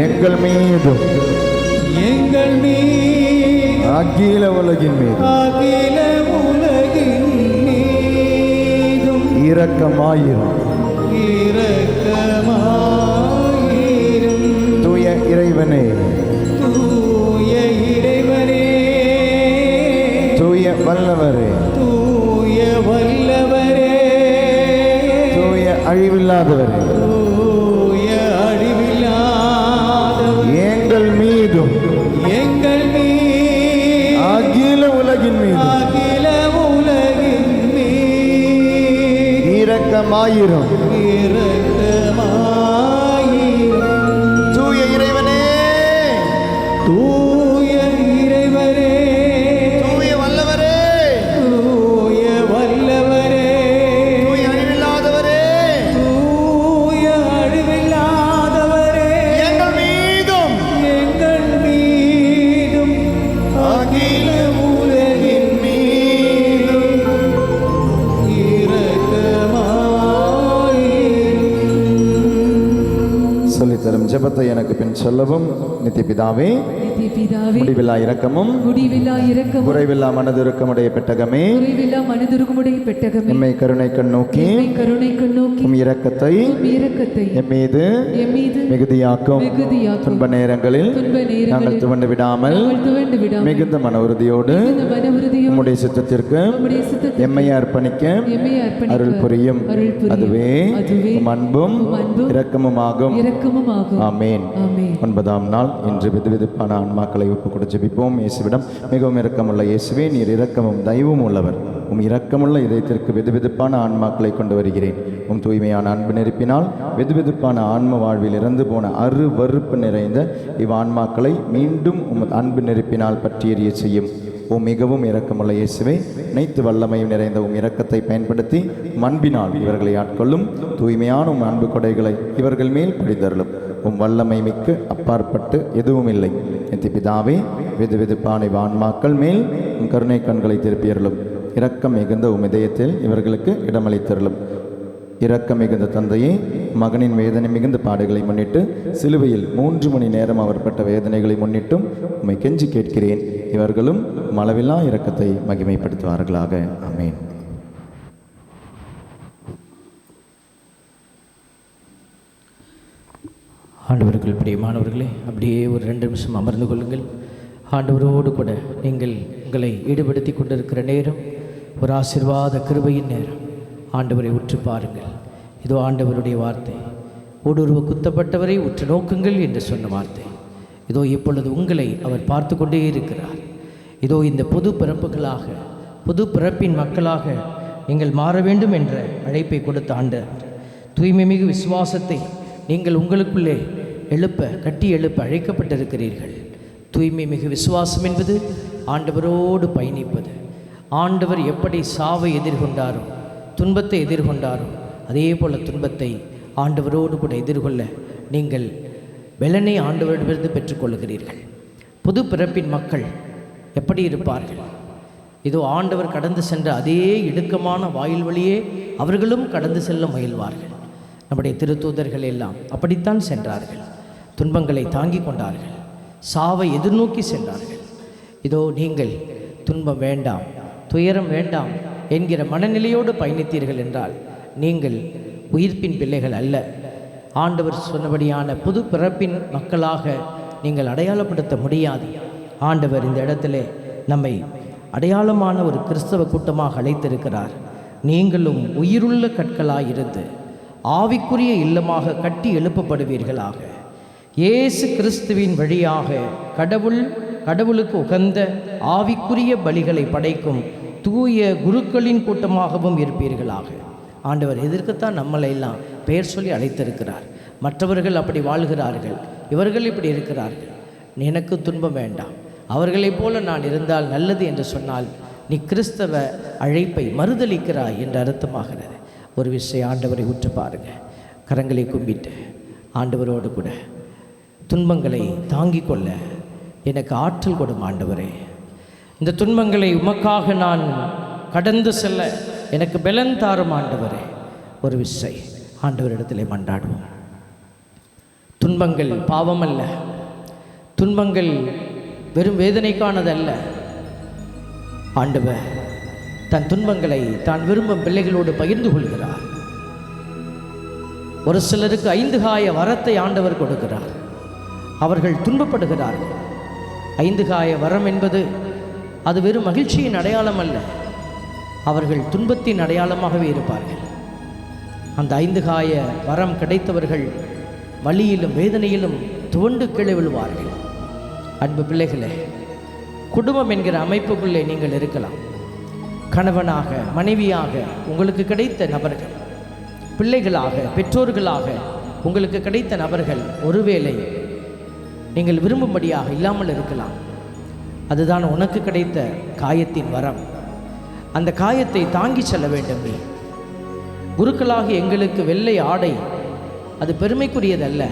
எங்கள் மீதும் எங்கள் மீது அகில உலகின் மீது அகில உலகின் மீதும் இரக்கமாயிரும். இரக்கமாயிரும். தூய இறைவனே, தூய இறைவனே, தூய வல்லவரே, தூய வல்லவரே, தூய அழிவில்லாதவரே, தூய அழிவில்லாதவரே, எங்கள் மீதும் எங்கள் மீது அகில உலகின் மீது அகில உலகின் மீது இரக்கமாயிரும். இரக்கமாயிரும். தூய இறைவனே, தூய இறைவனே, தூய வல்லவரே, தூய வல்லவரே, தூய அழிவில்லாதவரே, தூய அழிவில்லாதவரே, எங்கள் மீதும் எங்கள் மீதும் அகில உலகின் மீதும் இரக்கமாயிரும். சொல்லித்தரும் ஜெபத்தை எனக்கு பின் சொல்லவும். நித்திய பிதாவே, நித்திய பிதாவே, முடிவில்லா இரக்கமும் முடிவில்லா இரக்கமும் குறைவில்லா மனதிருக்கமுடைய பெட்டகமே, குறைவில்லா மனதுருகுமுடைய பெட்டகமே, எம்மை கருணை கண் நோக்கி எம்மை கருணை கண்ணோக்கி உம் இரக்கத்தை உம் இரக்கத்தை எம் மீது எம் மீது மிகுதியாக்கும். மிகுதியாக்கும். துன்ப நேரங்களில் துன்ப நேரங்களில் நாங்கள் துவண்டு விடாமல் நாங்கள் துவண்டு விடாமல் மிகுந்த மன உறுதியோடு மிகுந்த மனவுறுதியோடு உம்முடைய சித்தத்திற்கு உம்முடைய சித்தத்திற்கு எம்மையை அர்ப்பணிக்க எம்மை அர்ப்பணிக்க அருள் புரியும். அருள் புரியும். அதுவே அதுவே உம் அன்பும் உம் அன்பும் இரக்கமுமாகும். இரக்கமும் ஆகும். ஆமேன். ஆமென். 9ஆம் நாள் இன்று வெதுவெதுப்பான ஆன்மாக்களை ஒப்புக் கொடு ஜெபிப்போம். இயேசுவிடம், மிகவும் இரக்கமுள்ள இயேசுவே, நீர் இரக்கமும் தயவும் உள்ளவர். உம் இரக்கமுள்ள இதயத்திற்கு வெதுவெதுப்பான ஆன்மாக்களை கொண்டு வருகிறேன். உம் தூய்மையான அன்பு நெருப்பினால் வெதுவெதுப்பான ஆன்ம வாழ்வில் இறந்து போன அருவருப்பு நிறைந்த இவ்வான்மாக்களை மீண்டும் உம் அன்பு நெருப்பினால் பற்றி எறிய செய்யும். உம் மிகவும் இரக்கமுள்ள இயேசுவே, அனைத்து வல்லமையும் நிறைந்த உம் இரக்கத்தை பயன்படுத்தி அன்பினால் இவர்களை ஆட்கொள்ளும். தூய்மையான உம் அன்பு கொடைகளை இவர்கள் மேல் படித்தருளும். உம் வல்லமை மிக்க அப்பாற்பட்டு எதுவும் இல்லை. நித்திய பிதாவே, வெது வெதுப்பான ஆன்மாக்கள் மேல் உம் கருணை கண்களை திருப்பியருளும். இரக்கம் மிகுந்த உம் இதயத்தில் இவர்களுக்கு இடமளித்தருளும். இரக்கம் மிகுந்த தந்தையே, மகனின் வேதனை மிகுந்த பாடுகளை முன்னிட்டு சிலுவையில் 3 மணி நேரம் அவர் பட்ட வேதனைகளை முன்னிட்டும் உம்மை கெஞ்சி கேட்கிறேன். இவர்களும் அளவில்லா இரக்கத்தை மகிமைப்படுத்துவார்களாக. ஆமென். ஆண்டவர்கள் பிரியமானவர்களே, அப்படியே ஒரு 2 நிமிஷம் அமர்ந்து கொள்ளுங்கள். ஆண்டவரோடு கூட நீங்கள் உங்களை ஈடுபடுத்தி கொண்டிருக்கிற நேரம் ஒரு ஆசீர்வாத கிருபையின் நேரம். ஆண்டவரை உற்று பாருங்கள். இதோ ஆண்டவருடைய வார்த்தை, ஊடுருவ குத்தப்பட்டவரை உற்று நோக்குங்கள் என்று சொன்ன வார்த்தை. இதோ இப்பொழுது உங்களை அவர் பார்த்து கொண்டே இருக்கிறார். இதோ இந்த புது பிறப்புகளாக, புது பிறப்பின் மக்களாக நீங்கள் மாற வேண்டும் என்ற அழைப்பை கொடுத்த ஆண்டவர், தூய்மை மிகு விசுவாசத்தை நீங்கள் உங்களுக்குள்ளே கட்டி எழுப்ப அழைக்கப்பட்டிருக்கிறீர்கள். தூய்மை மிகு விசுவாசம் என்பது ஆண்டவரோடு பயணிப்பது. ஆண்டவர் எப்படி சாவை எதிர்கொண்டாரோ, துன்பத்தை எதிர்கொண்டாரோ, அதே போல துன்பத்தை ஆண்டவரோடு கூட எதிர்கொள்ள நீங்கள் பலனை ஆண்டவரிடமிருந்து பெற்றுக்கொள்கிறீர்கள். புது பிறப்பின் மக்கள் எப்படி இருப்பார்கள்? இதோ ஆண்டவர் கடந்து சென்ற அதே இடுக்கமான வாயில் வழியே அவர்களும் கடந்து செல்ல முயல்வார்கள். நம்முடைய திருத்தூதர்கள் எல்லாம் அப்படித்தான் சென்றார்கள். துன்பங்களை தாங்கிக் கொண்டார்கள், சாவை எதிர்நோக்கி சென்றார்கள். இதோ நீங்கள் துன்பம் வேண்டாம், துயரம் வேண்டாம் என்கிற மனநிலையோடு பயணித்தீர்கள் என்றால் நீங்கள் உயிர்ப்பின் பிள்ளைகள் அல்ல. ஆண்டவர் சொன்னபடியான புது பிறப்பின் மக்களாக நீங்கள் அடையாளப்படுத்த முடியாது. ஆண்டவர் இந்த இடத்துல நம்மை அடையாளமான ஒரு கிறிஸ்தவ கூட்டமாக அழைத்திருக்கிறார். நீங்களும் உயிருள்ள கற்களாயிருந்து ஆவிக்குரிய இல்லமாக கட்டி எழுப்பப்படுவீர்களாக. இயேசு கிறிஸ்துவின் வழியாக கடவுளுக்கு உகந்த ஆவிக்குரிய பலிகளை படைக்கும் தூய குருக்களின் கூட்டமாகவும் இருப்பீர்களாக. ஆண்டவர் எதற்குத்தான் நம்மளை எல்லாம் பெயர் சொல்லி அழைத்திருக்கிறார். மற்றவர்கள் அப்படி வாழ்கிறார்கள், இவர்கள் இப்படி இருக்கிறார்கள், எனக்கு துன்பம் வேண்டாம், அவர்களைப் போல நான் இருந்தால் நல்லது என்று சொன்னால் நீ கிறிஸ்தவ அழைப்பை மறுதலிக்கிறாய் என்று அர்த்தமாகிறது. ஒரு விஷயம் ஆண்டவரை உற்று பாருங்க. கரங்களை கும்பிட்டு ஆண்டவரோடு கூட துன்பங்களை தாங்கிக் கொள்ள எனக்கு ஆற்றல் கொடும் ஆண்டவரே. இந்த துன்பங்களை உமக்காக நான் கடந்து செல்ல எனக்கு பலன் தாரும் ஆண்டவரே. ஒரு விசை ஆண்டவரிடத்திலே மன்றாடுவோம். துன்பங்கள் பாவம் அல்ல, துன்பங்கள் வெறும் வேதனைக்கானதல்ல. ஆண்டவர் தன் துன்பங்களை தான் விரும்பும் பிள்ளைகளோடு பகிர்ந்து கொள்கிறார். ஒரு சிலருக்கு 5 காய வரத்தை ஆண்டவர் கொடுக்கிறார். அவர்கள் துன்பப்படுகிறார்கள். 5 காய வரம் என்பது அது வெறும் மகிழ்ச்சியின் அடையாளம் அல்ல, அவர்கள் துன்பத்தின் அடையாளமாகவே இருப்பார்கள். அந்த 5 காய வரம் கிடைத்தவர்கள் வலியிலும் வேதனையிலும் துவண்டு கீழே விழுவார்கள். அன்பு பிள்ளைகளே, குடும்பம் என்கிற அமைப்புக்குள்ளே நீங்கள் இருக்கலாம். கணவனாக மனைவியாக உங்களுக்கு கிடைத்த நபர்கள், பிள்ளைகளாக பெற்றோர்களாக உங்களுக்கு கிடைத்த நபர்கள் ஒருவேளை நீங்கள் விரும்பும்படியாக இல்லாமல் இருக்கலாம். அதுதான் உனக்கு கிடைத்த காயத்தின் வரம். அந்த காயத்தை தாங்கி செல்ல வேண்டும். நீ குருக்களாக எங்களுக்கு வெள்ளை ஆடை அது பெருமைக்குரியதல்ல,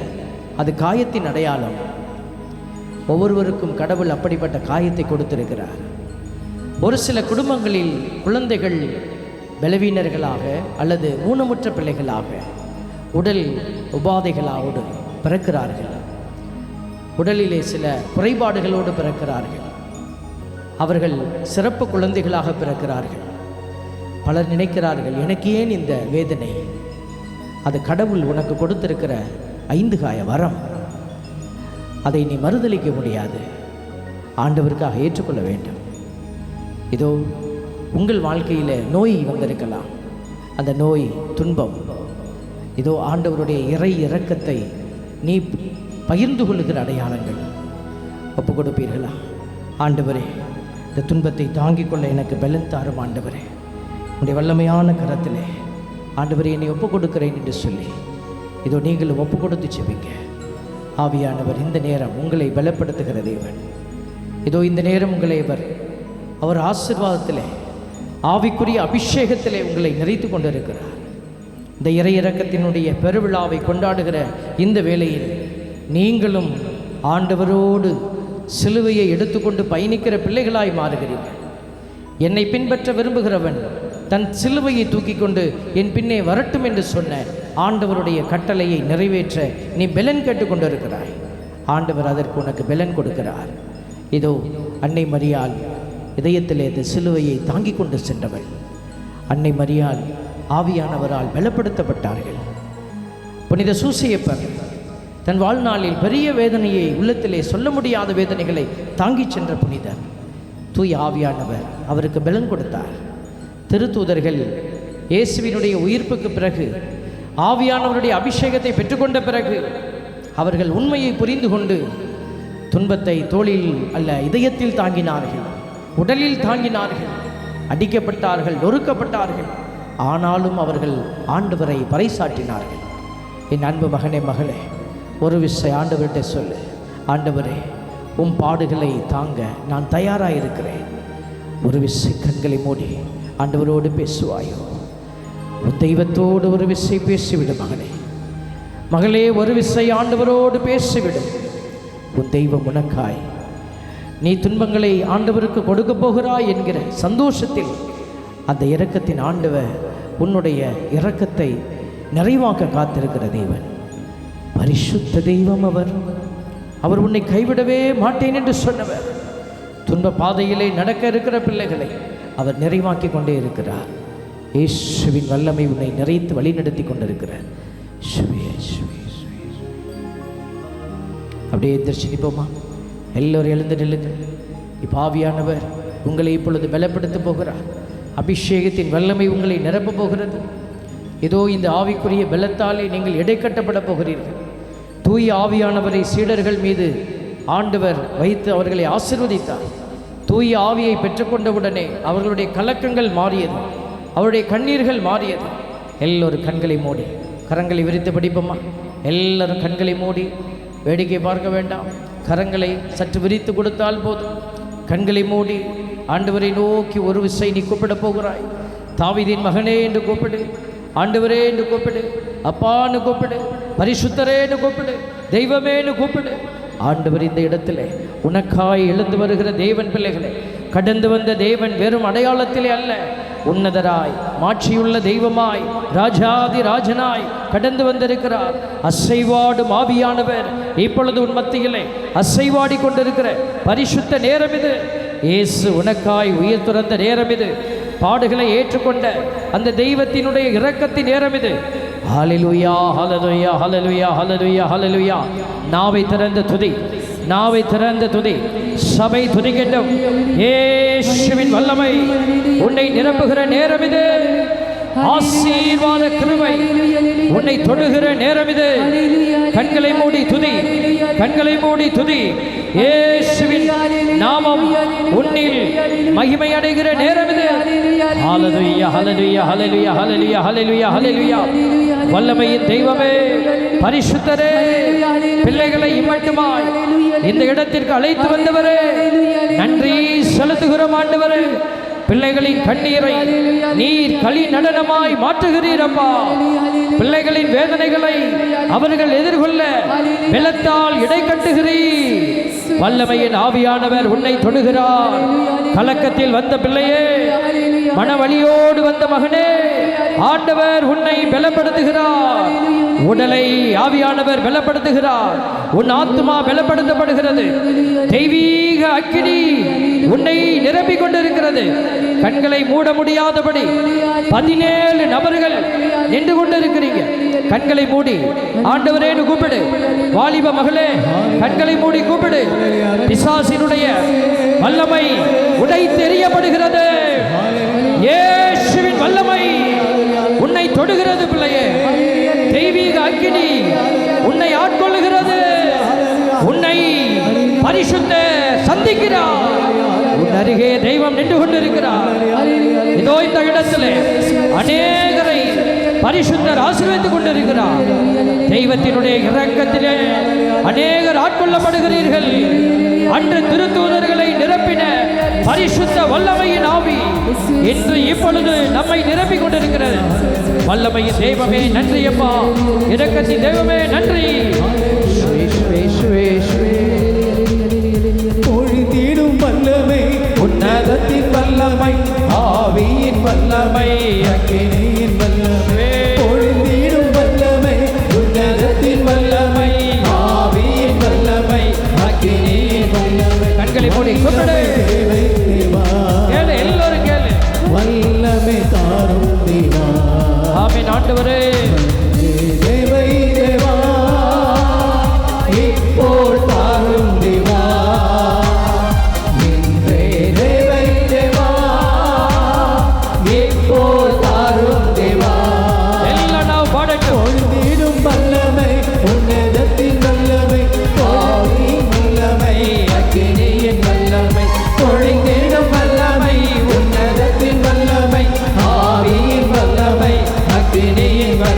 அது காயத்தின் அடையாளம். ஒவ்வொருவருக்கும் கடவுள் அப்படிப்பட்ட காயத்தை கொடுத்திருக்கிறார். ஒரு சில குடும்பங்களில் குழந்தைகள் பலவீனர்களாக அல்லது ஊனமுற்ற பிள்ளைகளாக உடல் உபாதைகளோடு பிறக்கிறார்கள். உடலிலே சில குறைபாடுகளோடு பிறக்கிறார்கள். அவர்கள் சிறப்பு குழந்தைகளாக பிறக்கிறார்கள். பலர் நினைக்கிறார்கள், எனக்கு ஏன் இந்த வேதனை? அது கடவுள் உனக்கு கொடுத்திருக்கிற 5 காய வரம். அதை நீ மறுதலிக்க முடியாது. ஆண்டவருக்காக ஏற்றுக்கொள்ள வேண்டும். இதோ உங்கள் வாழ்க்கையில் நோய் வந்திருக்கலாம். அந்த நோய் துன்பம், இதோ ஆண்டவருடைய இறை இரக்கத்தை நீ பகிர்ந்து கொள்ளுகிற அடையாளங்கள். ஒப்பு கொடுப்பீர்களா? ஆண்டவரே, இந்த துன்பத்தை தாங்கிக் கொள்ள எனக்கு பலன் தாரும் ஆண்டவரே. உடைய வல்லமையான கரத்திலே ஆண்டவரே என்னை ஒப்பு கொடுக்கிறேன் என்று சொல்லி இதோ நீங்களும் ஒப்பு கொடுத்து செபிங்க. ஆவியானவர் இந்த நேரம் உங்களை பலப்படுத்துகிற தேவன். இதோ இந்த நேரம் உங்களை அவர் ஆசீர்வாதத்திலே ஆவிக்குரிய அபிஷேகத்திலே உங்களை நிறைத்து கொண்டிருக்கிறார். இந்த இறை இரக்கத்தினுடைய பெருவிழாவை கொண்டாடுகிற இந்த வேளையில் நீங்களும் ஆண்டவரோடு சிலுவையை எடுத்துக்கொண்டு பயணிக்கிற பிள்ளைகளாய் மாறுகிறீர்கள். என்னை பின்பற்ற விரும்புகிறவன் தன் சிலுவையை தூக்கி கொண்டு என் பின்னே வரட்டும் என்று சொன்ன ஆண்டவருடைய கட்டளையை நிறைவேற்ற நீ பெலன் கேட்டுக்கொண்டிருக்கிறாய். ஆண்டவர் அதற்கு உனக்கு பெலன் கொடுக்கிறார். இதோ அன்னை மரியாள் இதயத்திலே இந்த சிலுவையை தாங்கி கொண்டு சென்றவள். அன்னை மரியாள் ஆவியானவரால் பலப்படுத்தப்பட்டார்கள். புனித சூசையப்பர் தன் வாழ்நாளில் பெரிய வேதனையை, உள்ளத்திலே சொல்ல முடியாத வேதனைகளை தாங்கிச் சென்ற புனிதர். தூய் ஆவியானவர் அவருக்கு பலன் கொடுத்தார். திருத்தூதர்கள் இயேசுவினுடைய உயிர்ப்புக்கு பிறகு, ஆவியானவருடைய அபிஷேகத்தை பெற்றுக்கொண்ட பிறகு அவர்கள் உண்மையை புரிந்து கொண்டு துன்பத்தை தோளில் அல்ல இதயத்தில் தாங்கினார்கள், உடலில் தாங்கினார்கள். அடிக்கப்பட்டார்கள், நொறுக்கப்பட்டார்கள். ஆனாலும் அவர்கள் ஆண்டவரை பறைசாற்றினார்கள். என் அன்பு மகனே, மகளே, ஒரு விஷயம் ஆண்டவர்கிட்ட சொல்லு. ஆண்டவரே, உம் பாடுகளை தாங்க நான் தயாராக இருக்கிறேன். ஒரு விஷயம் கண்களை மூடி ஆண்டவரோடு பேசுவாயோ? உன் தெய்வத்தோடு ஒரு விஷயம் பேசிவிடும் மகனே, மகளே. ஒரு விஷயம் ஆண்டவரோடு பேசிவிடும். உன் தெய்வம் உனக்காய் நீ துன்பங்களை ஆண்டவருக்கு கொடுக்க போகிறாய் என்கிற சந்தோஷத்தில் அந்த இரக்கத்தின் ஆண்டவர் உன்னுடைய இரக்கத்தை நிறைவாக்க காத்திருக்கிற தெய்வன். பரிசுத்த தெய்வம் அவர் உன்னை கைவிடவே மாட்டேன் என்று சொன்னவர். துன்ப பாதையிலே நடக்க இருக்கிற பிள்ளைகளை அவர் நிறைவாக்கி கொண்டே இருக்கிறார். இயேசுவின் வல்லமை உன்னை நிறைத்து வழிநடத்தி கொண்டிருக்கிறார். அப்படியே தரிசனிப்போமா? எல்லோரும் எழுந்து நில்லுங்கள். இப்போ ஆவியானவர் உங்களை இப்பொழுது பலப்படுத்த போகிறார். அபிஷேகத்தின் வல்லமை உங்களை நிரப்ப போகிறது. இதோ இந்த ஆவிக்குரிய பலத்தாலே நீங்கள் இடைக்கட்டப்பட போகிறீர்கள். தூய ஆவியானவரை சீடர்கள் மீது ஆண்டவர் வைத்து அவர்களை ஆசீர்வதித்தார். தூய ஆவியை பெற்றுக்கொண்டவுடனே அவர்களுடைய கலக்கங்கள் மாறியது, அவருடைய கண்ணீர்கள் மாறியது. எல்லோரும் கண்களை மூடி கரங்களை விரித்து படிப்போமா? எல்லோரும் கண்களை மூடி வேடிக்கை பார்க்க வேண்டாம். கரங்களை சற்று விரித்து கொடுத்தால் போதும். கண்களை மூடி ஆண்டவரை நோக்கி ஒரு விசை நீ கூப்பிட போகிறாய். தாவீதின் மகனே என்று கூப்பிடு, ஆண்டவரே என்று கூப்பிடு, அப்பான்னு கூப்பிடு. பரிசுத்தரேன்னு கூப்பிடு, தெய்வமேன்னு கூப்பிடு. ஆண்டவர் இந்த இடத்திலே உனக்காய் எழுந்து வருகிற தேவன் பிள்ளைகளே, கடந்து வந்த தேவன் வெறும் அடையாளத்திலே அல்ல, உன்னதராய் மாட்சியுள்ள தெய்வமாய் ராஜாதி ராஜனாய் கடந்து வந்திருக்கிறார். அசைவாடும் ஆவியானவர் இப்பொழுது உன் மத்தியிலே அசைவாடி கொண்டிருக்கிற பரிசுத்த நேரம் இது. இயேசு உனக்காய் உயிர் துறந்த நேரம் இது. பாடுகளை ஏற்றுக்கொண்ட அந்த தெய்வத்தினுடைய இரக்கத்தின் நேரம் இது. ஹல்லேலூயா, ஹல்லேலூயா, ஹல்லேலூயா, ஹல்லேலூயா, ஹல்லேலூயா. நாவை திறந்த துதி, நாவை திறந்த துதி. சபை துதிக்கட்டும். இயேசுவின் வல்லமை உன்னை நிரப்புகிற நேரம் இது. ஆசீர்வாத கிருபை உன்னை தொடுகிற நேரம் இது. கண்களை மூடி துதி, கண்களை மூடி துதி. இயேசுவின் நாமம் உன்னில் மகிமை அடைகிற நேரம் இது. ஹல்லேலூயா, ஹல்லேலூயா, ஹல்லேலூயா, ஹல்லேலூயா, ஹல்லேலூயா, ஹல்லேலூயா. வல்லமையின் தெய்வமே, பரிசுத்தரே, பிள்ளைகளை இம்மட்டுமாய் இந்த இடத்திற்கு அழைத்து வந்தவரே, நன்றி செலுத்துகிறோம் ஆண்டவரே. பிள்ளைகளின் கண்ணீரை நீர் களி நடனமாய் மாற்றுகிறீரப்பா. பிள்ளைகளின் வேதனைகளை அவர்கள் எதிர்கொள்ள வெள்ளத்தால் இடை கட்டுகிறீர். வல்லமையின் ஆவியானவர் உன்னை தொடுகிறார். கலக்கத்தில் வந்த பிள்ளையே, மனவழியோடு வந்த மகனே, ஆண்டவர் உன்னை பலப்படுத்துகிறார். உடலை ஆவியானவர் பலப்படுத்துகிறார். உன் ஆத்துமா பலப்படுத்தப்படுகிறது. தெய்வீக அக்கினி உன்னை நிரப்பிக் கொண்டிருக்கிறது. கண்களை மூட முடியாதபடி 17 நபர்கள் நின்று கொண்டிருக்கிறீங்க. கண்களை மூடி ஆண்டவரேன்னு கூப்பிடு. வாலிப மகளே, கண்களை மூடி கூப்பிடு. பிசாசினுடைய வல்லமை உடை தெரியப்படுகிறது. இயேசுவின் வல்லமை உன்னை தொடுகிறது பிள்ளையே. தெய்வீக அக்கினி உன்னை ஆட்கொள்ளுகிறது. உன்னை பரிசுத்த சந்திக்கிறார். உன் அருகே தெய்வம் நின்று கொண்டிருக்கிறார். இதோ இந்த இடத்திலே அநேகரை பரிசுத்தர் ஆசீர்வதித்துக் கொண்டிருக்கிறார். தெய்வத்தினுடைய இரக்கத்திலே அநேகர் ஆட்கொள்ளப்படுகிறீர்கள். அன்று திருத்தூதர்களை நிரப்பின பரிசுத்த வல்லமையின் ஆவி இன்று இப்பொழுது நம்மை நிரப்பிக் கொண்டிருக்கிறது. வல்லமையின் தெய்வமே நன்றி அப்பா. இரக்கத்தின் தெய்வமே நன்றி. பொழிந்திடும் வல்லமை, உன்னதத்தின் வல்லமை, ஆவியின் வல்லமை, அக்கினியின் வல்லமை. பொழிந்திடும் வல்லமை, உன்னதத்தின் வல்லமை, ஆவியின் வல்லமை, அக்கினியின் வல்லமை. கண்களை மூடி கூப்பிடு. கேளு, எல்லோரும் கேளு. வல்லமை தாரும் தேவா. ஆமென் ஆண்டவரே. தேவை தேவா, இப்போ தாரும் தேவா. இன்றே தேவை தேவா, இப்போ தாரும் தேவா. எல்லாம் நாம் பாடட்டும். பொழுதிடும் வல்லமை, உன்னதத்தின் வல்லமை, ஆவியின் வல்லமை, அக்கினியின் வல்லமை. பொழிந்திடும் வல்லமை, உன்னதத்தின் வல்லமை, ஆவியின் வல்லமை, அக்கினியின் வல்லமை.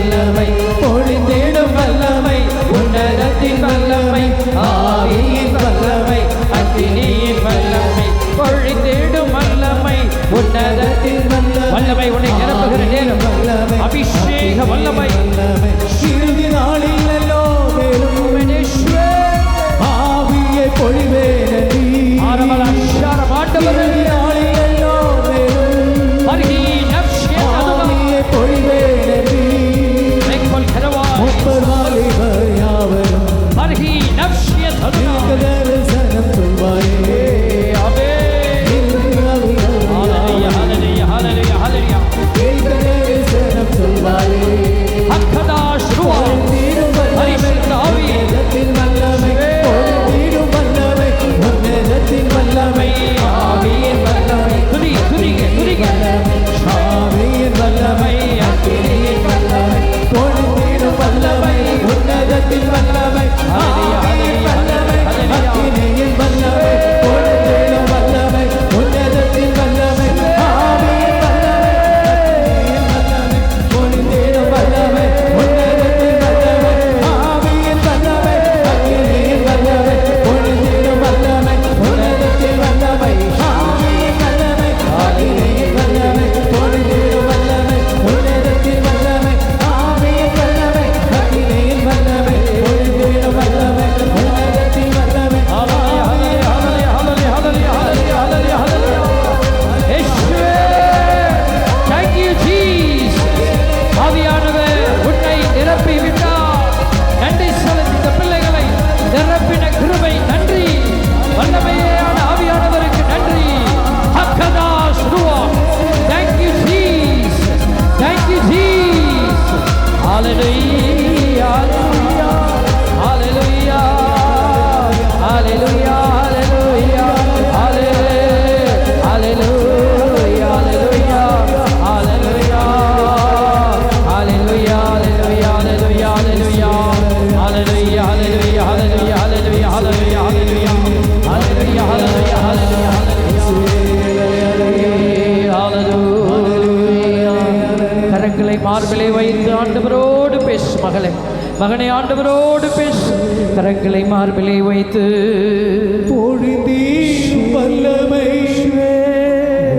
மகனை ஆண்டவரோடு பேசு. கரங்களை மார்பிலே வைத்து பொழிந்தீரும் வல்லமை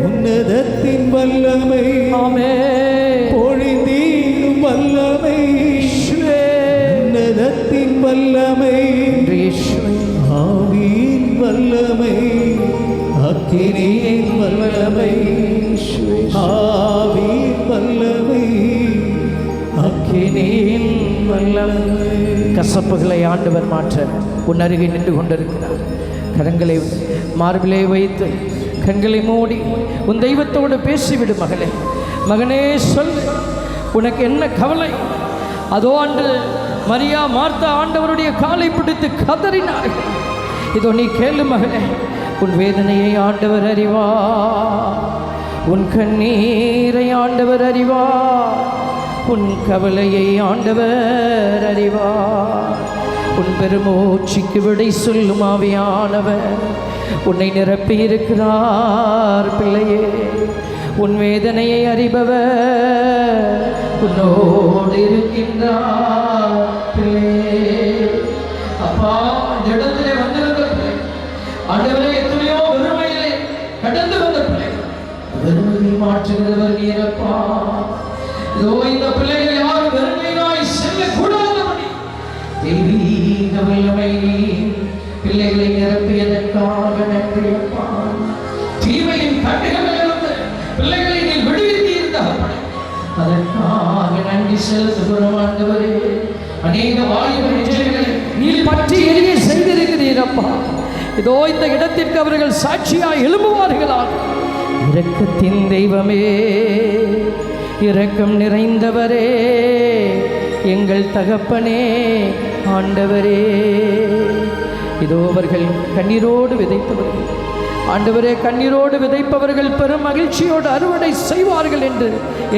உன்னதத்தின் வல்லமை. ஆமென். பொழிந்தீரும் வல்லமை உன்னதத்தின் வல்லமை. ஆவியின் வல்லமை அக்கினியின் வல்லமை. ஆவியின் வல்லமை அக்கினியின் வல்லமை. கசப்புகளை ஆண்டவர் மாற்ற உன் அருகே நின்று கொண்டிருக்கிறார். கரங்களை மார்பிலே வைத்து கண்களை மூடி உன் தெய்வத்தோடு பேசிவிடு மகளே. மகனே சொல்லு, உனக்கு என்ன கவலை? அதோ அன்று மரியா மார்த்தா ஆண்டவருடைய காலை பிடித்து கதறினார்கள். இதோ நீ கேளு மகனே, உன் வேதனையை ஆண்டவர் அறிவார், உன் கண்ணீரை ஆண்டவர் அறிவார், உன் கவலையை ஆண்டவர் அறிவார். உன் பெருமூச்சுக்கு விடை சொல்லும் ஆவியானவர் உன்னை நிரப்பி இருக்கிறார் பிள்ளையே. உன் வேதனையை அறிபவர் உன்னோடு இருக்கின்றார் பிள்ளையே. அப்பா, இந்த இடத்திலே வந்திருந்த பிள்ளை ஆண்டவரே, எத்தனையோ வெறுமையிலே கடந்து வந்த பிள்ளை, வெறுமையை மாற்றுகிறவர் நீரப்பா. இதோ இந்த பிள்ளைகள் யாரும் வெறுமையாய் செல்லக்கூடாதபடி தெய்வீக வல்லமை பிள்ளைகளை நிரப்பியதற்காக நன்றி அப்பா. தீமையின் கட்டுகளிலிருந்து பிள்ளைகளை நீ விடுவித்தீர்கள், அதற்காக நன்றி செலுத்துகிறோம் ஆண்டவரே. அநேக வாலிப நெஞ்சங்களை நீ பற்றி எரிய செய்திருக்கிறீர் அப்பா. இதோ இந்த இடத்திற்கு அவர்கள் சாட்சியாய் எழும்புவார்களாக. இரக்கத்தின் தெய்வமே, இரக்கம் நிறைந்தவரே, எங்கள் தகப்பனே ஆண்டவரே. இதோ அவர்கள் கண்ணீரோடு விதைத்தவர்கள் ஆண்டவரே, கண்ணீரோடு விதைப்பவர்கள் பெரும் மகிழ்ச்சியோடு அறுவடை செய்வார்கள் என்று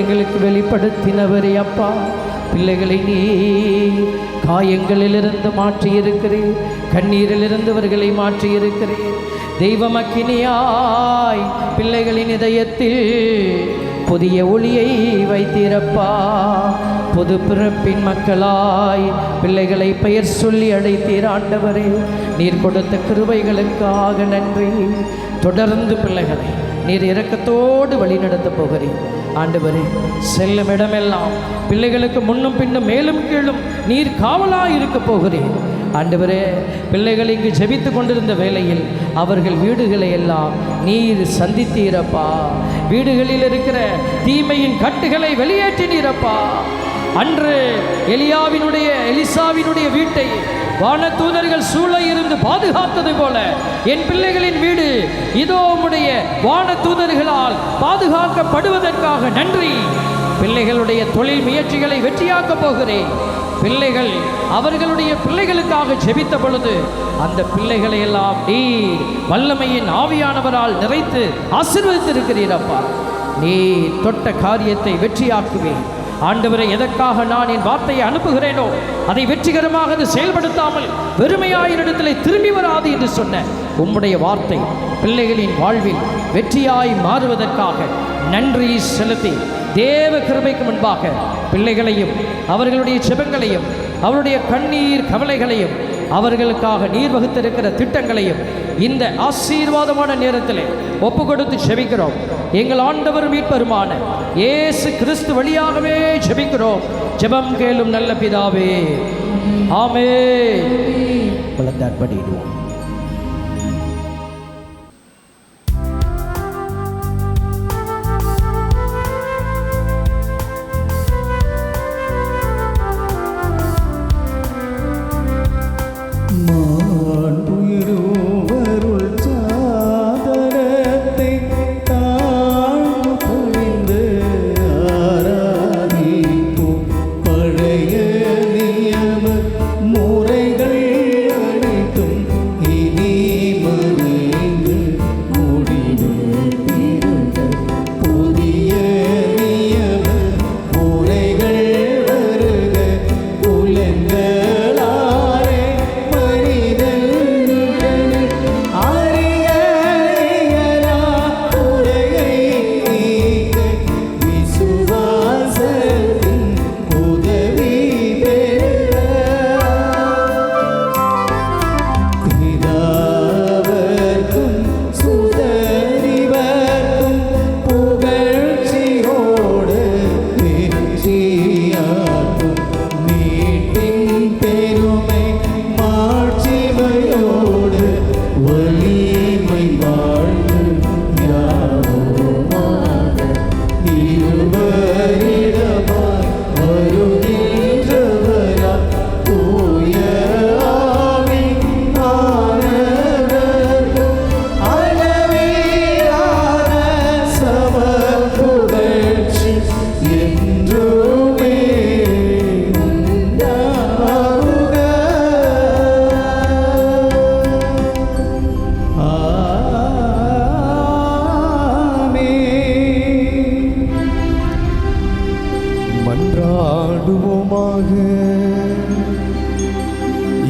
எங்களுக்கு வெளிப்படுத்தினவரே அப்பா. பிள்ளைகளை நீ காயங்களிலிருந்து மாற்றியிருக்கிறீர், கண்ணீரிலிருந்து அவர்களை மாற்றியிருக்கிறீர். தெய்வமக்கினியாய் பிள்ளைகளின் இதயத்தில் புதிய ஒளியை வைத்தீரப்பா. புது பிறப்பின் மக்களாய் பிள்ளைகளை பெயர் சொல்லி அழைத்தீர் ஆண்டவரே. நீர் கொடுத்த கிருபைகளுக்காக நன்றி. தொடர்ந்து பிள்ளைகளை நீர் இரக்கத்தோடு வழிநடத்த போகிறீர் ஆண்டவரே. செல்லும் இடமெல்லாம் பிள்ளைகளுக்கு முன்னும் பின்னும் மேலும் கீழும் நீர் காவலாய் இருக்க போகிறீர் ஆண்டவரே. பிள்ளைகள் இங்கு ஜெபித்து கொண்டிருந்த வேளையில் அவர்கள் வீடுகளை எல்லாம் நீர் சந்தித்தீரப்பா. வீடுகளில் இருக்கிற தீமையின் கட்டுகளை வெளியேற்றினீரப்பா. அன்று எலிசாவினுடைய வீட்டை வானதூதர்கள் சூழ இருந்து பாதுகாத்தது போல என் பிள்ளைகளின் வீடு இதோ உம்முடைய வானதூதர்களால் பாதுகாக்கப்படுவதற்காக நன்றி. பிள்ளைகளுடைய தொழில் முயற்சிகளை வெற்றியாக்க போகிறேன். பிள்ளைகள் அவர்களுடைய பிள்ளைகளுக்காக ஜெபித்த பொழுது அந்த பிள்ளைகளை எல்லாம் நீர் வல்லமையின் ஆவியானவரால் நிறைத்து ஆசீர்வதித்திருக்கிறீரப்பா. நீர் தொட்ட காரியத்தை வெற்றியாக்குவேன் ஆண்டவரை. எதற்காக நான் என் வார்த்தையை அனுப்புகிறேனோ அதை வெற்றிகரமாக அது செயல்படுத்தாமல் வெறுமையாயினிடத்திலே திரும்பி வராது என்று சொன்ன உம்முடைய வார்த்தை பிள்ளைகளின் வாழ்வில் வெற்றியாய் மாறுவதற்காக நன்றி செலுத்தி தேவ கிருபைக்கு முன்பாக பிள்ளைகளையும் அவர்களுடைய ஜெபங்களையும் அவருடைய கண்ணீர் கவலைகளையும் அவர்களுக்காக நீர் வகுத்திருக்கிற திட்டங்களையும் இந்த ஆசீர்வாதமான நேரத்தில் ஒப்பு கொடுத்து ஜெபிக்கிறோம். எங்கள் ஆண்டவர் மீட்பருமான இயேசு கிறிஸ்து வழியாகவே ஜெபிக்கிறோம். ஜெபம் கேளும் நல்ல பிதாவே, ஆமென். வளர்ந்தாற்படிடுவோம். முறைகள் அனைத்தும்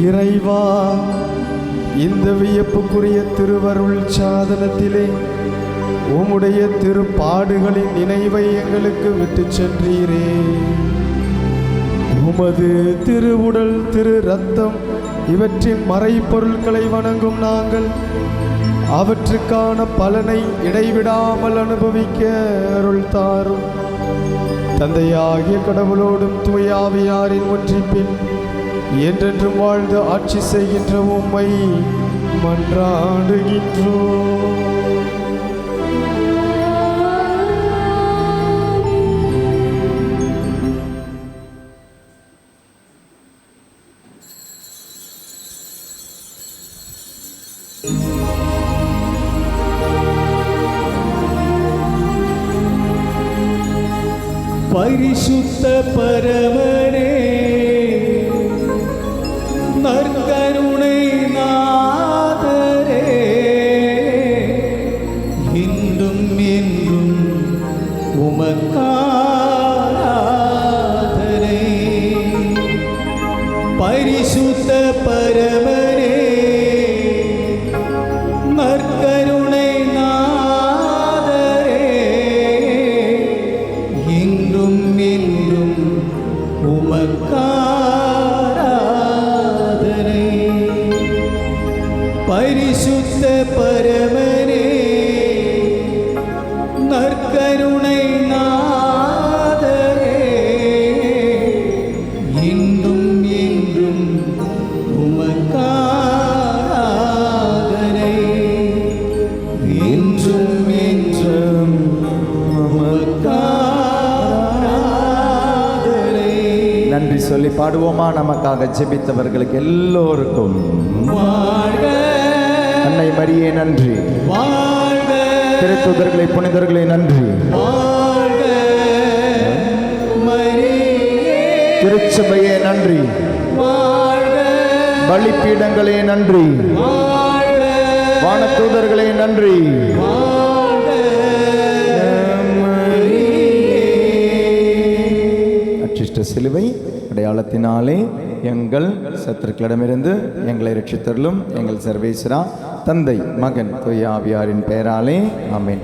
இறைவா, இந்த வியப்புக்குரிய திருவருள் சாதனத்திலே உம்முடைய திருப்பாடுகளின் நினைவை எங்களுக்கு விட்டு சென்றீரே. உமது திருவுடல், திரு ரத்தம் இவற்றின் மறைப்பொருட்களை வணங்கும் நாங்கள் அவற்றுக்கான பலனை இடைவிடாமல் அனுபவிக்க அருள் தாரும். தந்தையாகிய கடவுளோடும் தூயாவியாரின் ஒன்றிப்பின் என்றென்றும் வாழ்ந்து ஆட்சி செய்கின்ற உம்மை மன்றாடுகின்றோம். பரிசுத்த பரமனே, நற்கருணை நாதரே, இன்றும் என்றும் உமக்காராதனை. பரிசுத்த பரமனே, நற்கருணை நாதரே, இன்றும் என்றும் உமக்காராதனை. பரிசுத்த பரமனே, நற்கருணை நாதரே, இன்றும் என்றும் உமக்காராதனை. இன்றும் என்றும் உமக்காராதனை. நன்றி சொல்லி பாடுவோமா? நமக்காக ஜெபித்தவர்களுக்கு எல்லோருக்கும் வாழ்க அன்னை மரியே நன்றி, வாழ்க திருத்தூதர்களை புனிதர்களை நன்றி, வாழ்க மரியே, திருச்சபையே நன்றி, வாழ்க பலிப்பீடங்களே நன்றி, வாழ்க வானதூதர்களே நன்றி. வாழ்க மரியே. அச்சிஷ்ட சிலுவை அடையாளத்தினாலே எங்கள் சத்துருக்களிடமிருந்து எங்களை ரட்சித்தருளும் எங்கள் சர்வேஸ்வரா, தந்தை, மகன், தூய ஆவியாரின் பெயராலே ஆமென்.